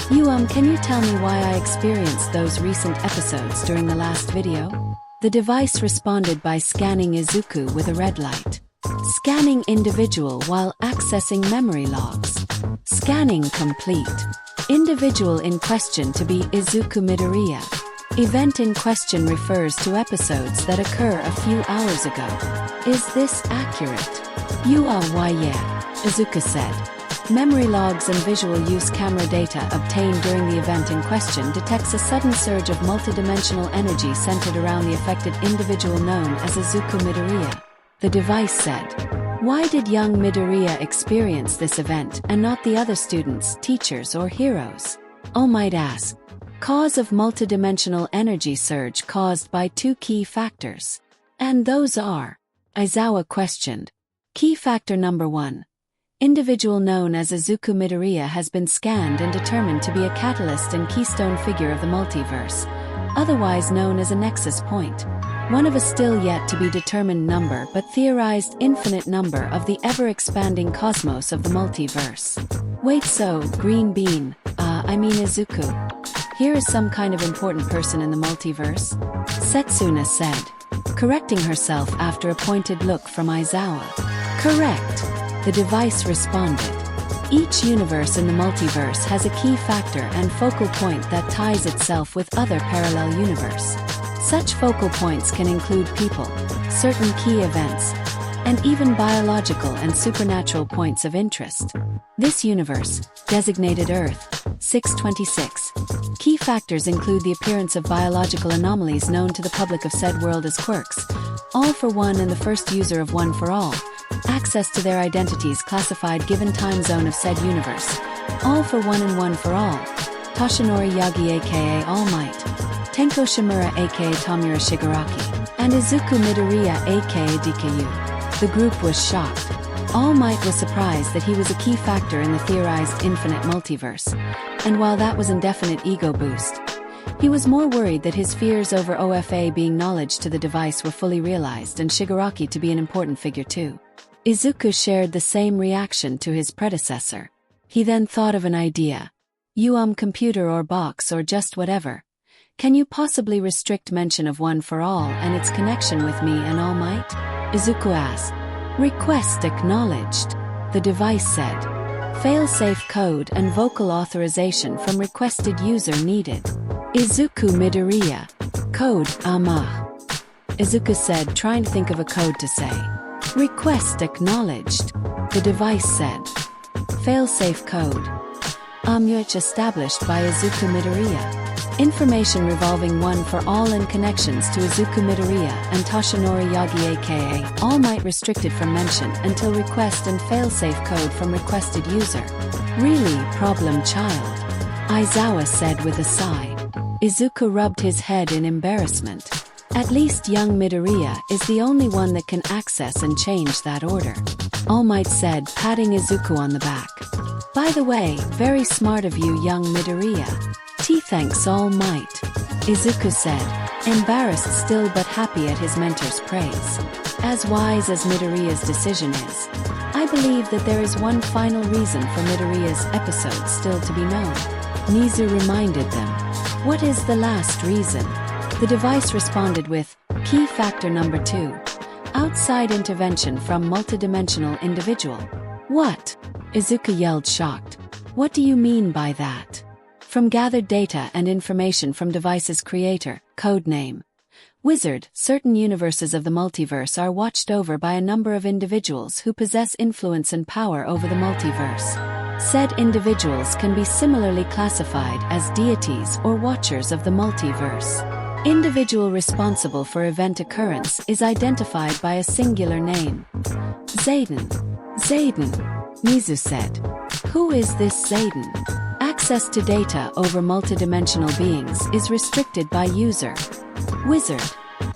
can you tell me why I experienced those recent episodes during the last video? The device responded by scanning Izuku with a red light. Scanning individual while accessing memory logs. Scanning complete. Individual in question to be Izuku Midoriya. Event in question refers to episodes that occur a few hours ago. Is this accurate? Why yeah, Izuku said. Memory logs and visual use camera data obtained during the event in question detects a sudden surge of multidimensional energy centered around the affected individual known as Izuku Midoriya. The device said. Why did young Midoriya experience this event and not the other students, teachers or heroes? All might ask. Cause of multidimensional energy surge caused by two key factors. And those are? Aizawa questioned. Key factor number 1. Individual known as Izuku Midoriya has been scanned and determined to be a catalyst and keystone figure of the multiverse, otherwise known as a nexus point. One of a still yet to be determined number but theorized infinite number of the ever-expanding cosmos of the multiverse. Wait, so, green bean, I mean Izuku. Here is some kind of important person in the multiverse? Setsuna said, correcting herself after a pointed look from Aizawa. Correct. The device responded. Each universe in the multiverse has a key factor and focal point that ties itself with other parallel universe. Such focal points can include people, certain key events, and even biological and supernatural points of interest. This universe, designated Earth 626, key factors include the appearance of biological anomalies known to the public of said world as quirks, all for one and the first user of one for all, access to their identities classified given time zone of said universe, all for one and one for all, Toshinori Yagi aka All Might, Tenko Shimura aka Tomura Shigaraki, and Izuku Midoriya aka DKU. The group was shocked. All Might was surprised that he was a key factor in the theorized infinite multiverse, and while that was indefinite ego boost, he was more worried that his fears over OFA being knowledge to the device were fully realized and Shigaraki to be an important figure too. Izuku shared the same reaction to his predecessor. He then thought of an idea. Computer or box or just whatever. Can you possibly restrict mention of One for All and its connection with me and All Might? Izuku asked. Request acknowledged. The device said. Failsafe code and vocal authorization from requested user needed. Izuku Midoriya. Code, Amah. Izuku said, trying to think of a code to say. Request acknowledged. The device said. Failsafe code. Amyuch established by Izuku Midoriya. Information revolving One for All and connections to Izuku Midoriya and Toshinori Yagi aka All Might restricted from mention until request and failsafe code from requested user. Really, problem child. Aizawa said with a sigh. Izuku rubbed his head in embarrassment. At least young Midoriya is the only one that can access and change that order. All Might said, patting Izuku on the back. By the way, very smart of you, young Midoriya. Thanks All Might. Izuku said, embarrassed still but happy at his mentor's praise. As wise as Midoriya's decision is, I believe that there is one final reason for Midoriya's episode still to be known. Nizu reminded them. What is the last reason? The device responded with, key factor number 2. Outside intervention from multidimensional individual. What? Izuku yelled shocked. What do you mean by that? From gathered data and information from device's creator, codename Wizard, certain universes of the multiverse are watched over by a number of individuals who possess influence and power over the multiverse. Said individuals can be similarly classified as deities or watchers of the multiverse. Individual responsible for event occurrence is identified by a singular name. Zayden. Nizu said. Who is this Zayden? Access to data over multidimensional beings is restricted by user. Wizard.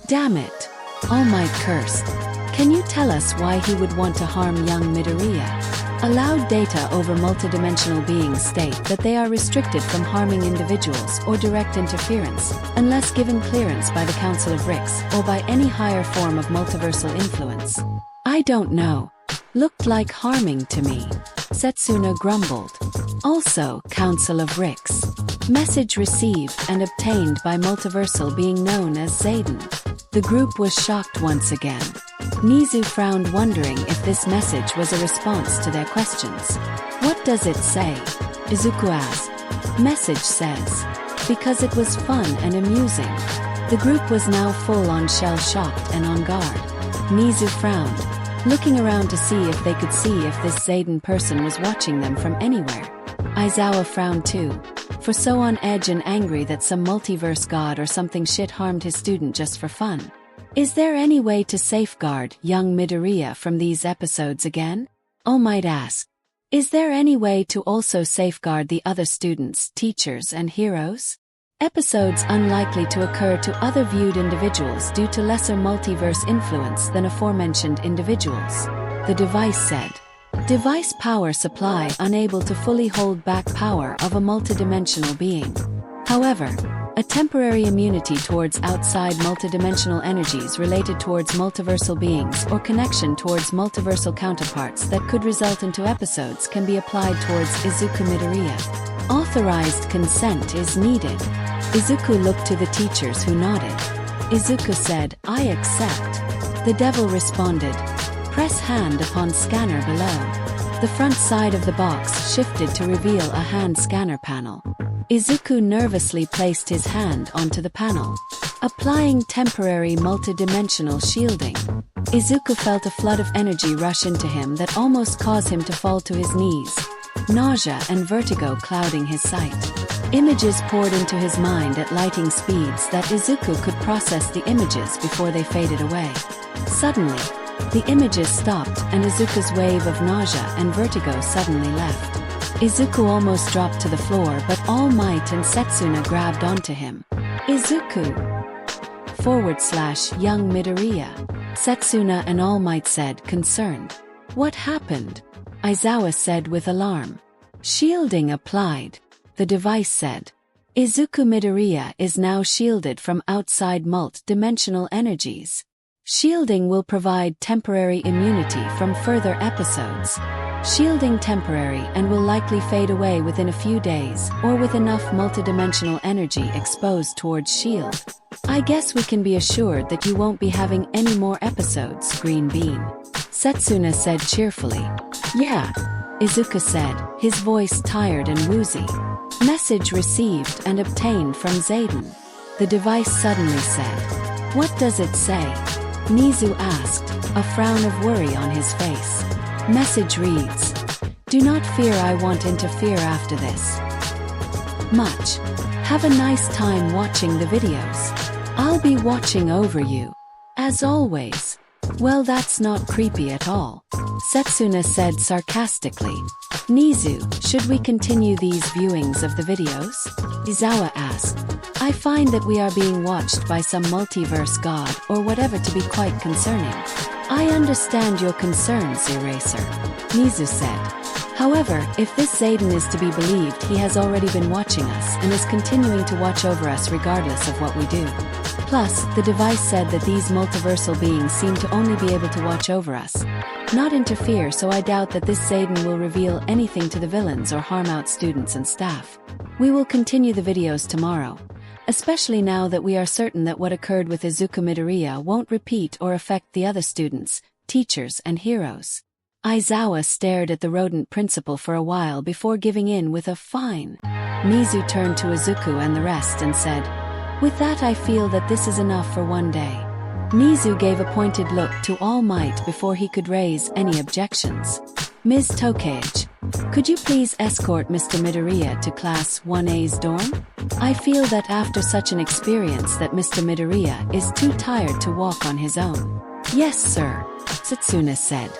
Damn it. All Might cursed. Can you tell us why he would want to harm young Midoriya? Allowed data over multidimensional beings state that they are restricted from harming individuals or direct interference, unless given clearance by the Council of Ricks or by any higher form of multiversal influence. I don't know. Looked like harming to me. Setsuna grumbled. Also, Council of Ricks. Message received and obtained by multiversal being known as Zayden. The group was shocked once again. Nizu frowned, wondering if this message was a response to their questions. What does it say? Izuku asked. Message says. Because it was fun and amusing. The group was now full on shell-shocked and on guard. Nizu frowned, looking around to see if they could see if this Zayden person was watching them from anywhere. Aizawa frowned too, for so on edge and angry that some multiverse god or something shit harmed his student just for fun. Is there any way to safeguard young Midoriya from these episodes again? All Might ask. Is there any way to also safeguard the other students, teachers and heroes? Episodes unlikely to occur to other viewed individuals due to lesser multiverse influence than aforementioned individuals. The device said. Device power supply unable to fully hold back power of a multidimensional being. However, a temporary immunity towards outside multidimensional energies related towards multiversal beings or connection towards multiversal counterparts that could result into episodes can be applied towards Izuku Midoriya. Authorized consent is needed. Izuku looked to the teachers who nodded. Izuku said, "I accept." The devil responded, "Press hand upon scanner below." The front side of the box shifted to reveal a hand scanner panel. Izuku nervously placed his hand onto the panel, applying temporary multidimensional shielding. Izuku felt a flood of energy rush into him that almost caused him to fall to his knees, nausea and vertigo clouding his sight. Images poured into his mind at lightning speeds that Izuku could process the images before they faded away. Suddenly, the images stopped and Izuku's wave of nausea and vertigo suddenly left. Izuku almost dropped to the floor, but All Might and Setsuna grabbed onto him. Izuku! / young Midoriya. Setsuna and All Might said, concerned. What happened? Aizawa said with alarm. Shielding applied. The device said. Izuku Midoriya is now shielded from outside multi-dimensional energies. Shielding will provide temporary immunity from further episodes. Shielding temporary and will likely fade away within a few days or with enough multidimensional energy exposed towards shield. I guess we can be assured that you won't be having any more episodes, Green Bean. Setsuna said cheerfully. Yeah, Izuku said, his voice tired and woozy. Message received and obtained from Zayden. The device suddenly said. What does it say? Nizu asked, a frown of worry on his face. Message reads, do not fear, I won't interfere after this. Much. Have a nice time watching the videos. I'll be watching over you. As always. Well, that's not creepy at all. Setsuna said sarcastically. Nizu, should we continue these viewings of the videos? Izawa asked. I find that we are being watched by some multiverse god or whatever to be quite concerning. I understand your concerns, Eraser, Nizu said. However, if this Zayden is to be believed, he has already been watching us and is continuing to watch over us regardless of what we do. Plus, the device said that these multiversal beings seem to only be able to watch over us, not interfere, so I doubt that this Zayden will reveal anything to the villains or harm out students and staff. We will continue the videos tomorrow. Especially now that we are certain that what occurred with Izuku Midoriya won't repeat or affect the other students, teachers and heroes. Aizawa stared at the rodent principal for a while before giving in with a fine. Nizu turned to Izuku and the rest and said, with that I feel that this is enough for one day. Nizu gave a pointed look to All Might before he could raise any objections. Ms. Tokage, could you please escort Mr. Midoriya to Class 1A's dorm? I feel that after such an experience that Mr. Midoriya is too tired to walk on his own. Yes, sir, Setsuna said.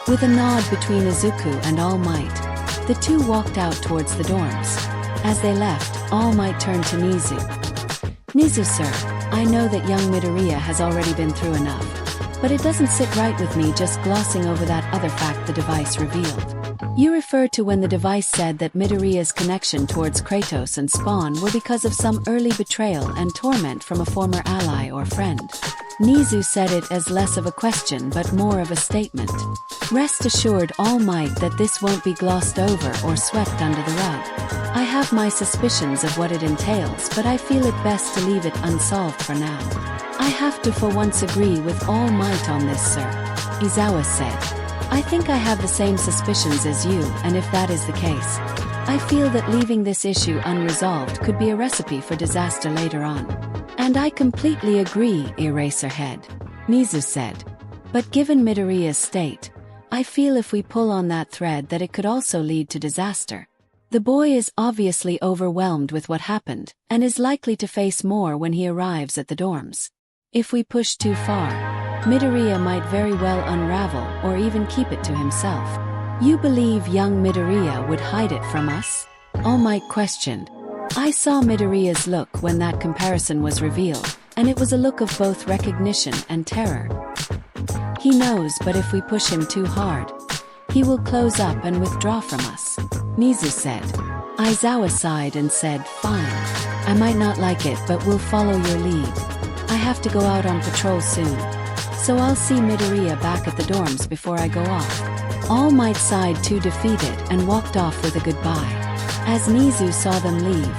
With a nod between Izuku and All Might, the two walked out towards the dorms. As they left, All Might turned to Nizu. Nizu, sir, I know that young Midoriya has already been through enough, but it doesn't sit right with me just glossing over that other fact the device revealed. You refer to when the device said that Midoriya's connection towards Kratos and Spawn were because of some early betrayal and torment from a former ally or friend. Nizu said it as less of a question but more of a statement. Rest assured, All Might, that this won't be glossed over or swept under the rug. I have my suspicions of what it entails, but I feel it best to leave it unsolved for now. I have to for once agree with All Might on this, sir, Izawa said. I think I have the same suspicions as you, and if that is the case, I feel that leaving this issue unresolved could be a recipe for disaster later on. And I completely agree, Eraserhead, Nizu said. But given Midoriya's state, I feel if we pull on that thread that it could also lead to disaster. The boy is obviously overwhelmed with what happened, and is likely to face more when he arrives at the dorms. If we push too far, Midoriya might very well unravel or even keep it to himself. You believe young Midoriya would hide it from us? All Might questioned. I saw Midoriya's look when that comparison was revealed, and it was a look of both recognition and terror. He knows, but if we push him too hard, He will close up and withdraw from us. Nizu said. Aizawa sighed and said, fine. I might not like it, but we'll follow your lead. I have to go out on patrol soon. So I'll see Midoriya back at the dorms before I go off. All Might sighed too, defeated, and walked off with a goodbye. As Nizu saw them leave,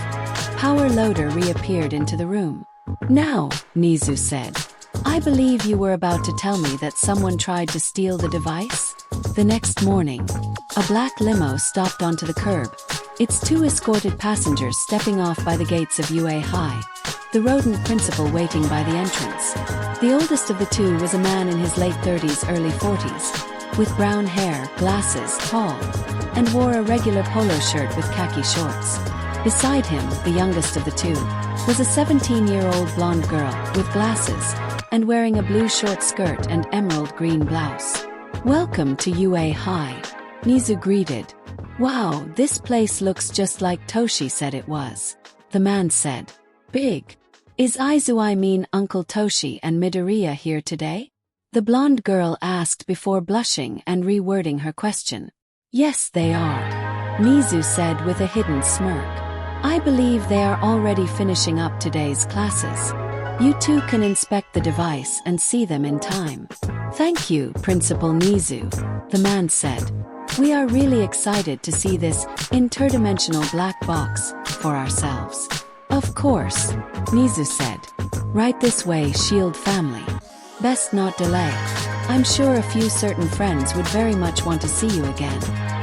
Power Loader reappeared into the room. Now, Nizu said, I believe you were about to tell me that someone tried to steal the device? The next morning, a black limo stopped onto the curb, its two escorted passengers stepping off by the gates of UA High, the rodent principal waiting by the entrance. The oldest of the two was a man in his late 30s, early 40s, with brown hair, glasses, tall, and wore a regular polo shirt with khaki shorts. Beside him, the youngest of the two, was a 17-year-old blonde girl with glasses and wearing a blue short skirt and emerald green blouse. Welcome to UA High, Nizu greeted. Wow, this place looks just like Toshi said it was. The man said. Big. Is I mean Uncle Toshi and Midoriya here today? The blonde girl asked before blushing and rewording her question. Yes, they are, Nizu said with a hidden smirk. I believe they are already finishing up today's classes. You two can inspect the device and see them in time. Thank you, Principal Nizu, the man said. We are really excited to see this interdimensional black box for ourselves. Of course, Nizu said. Right this way, Shield family. Best not delay. I'm sure a few certain friends would very much want to see you again.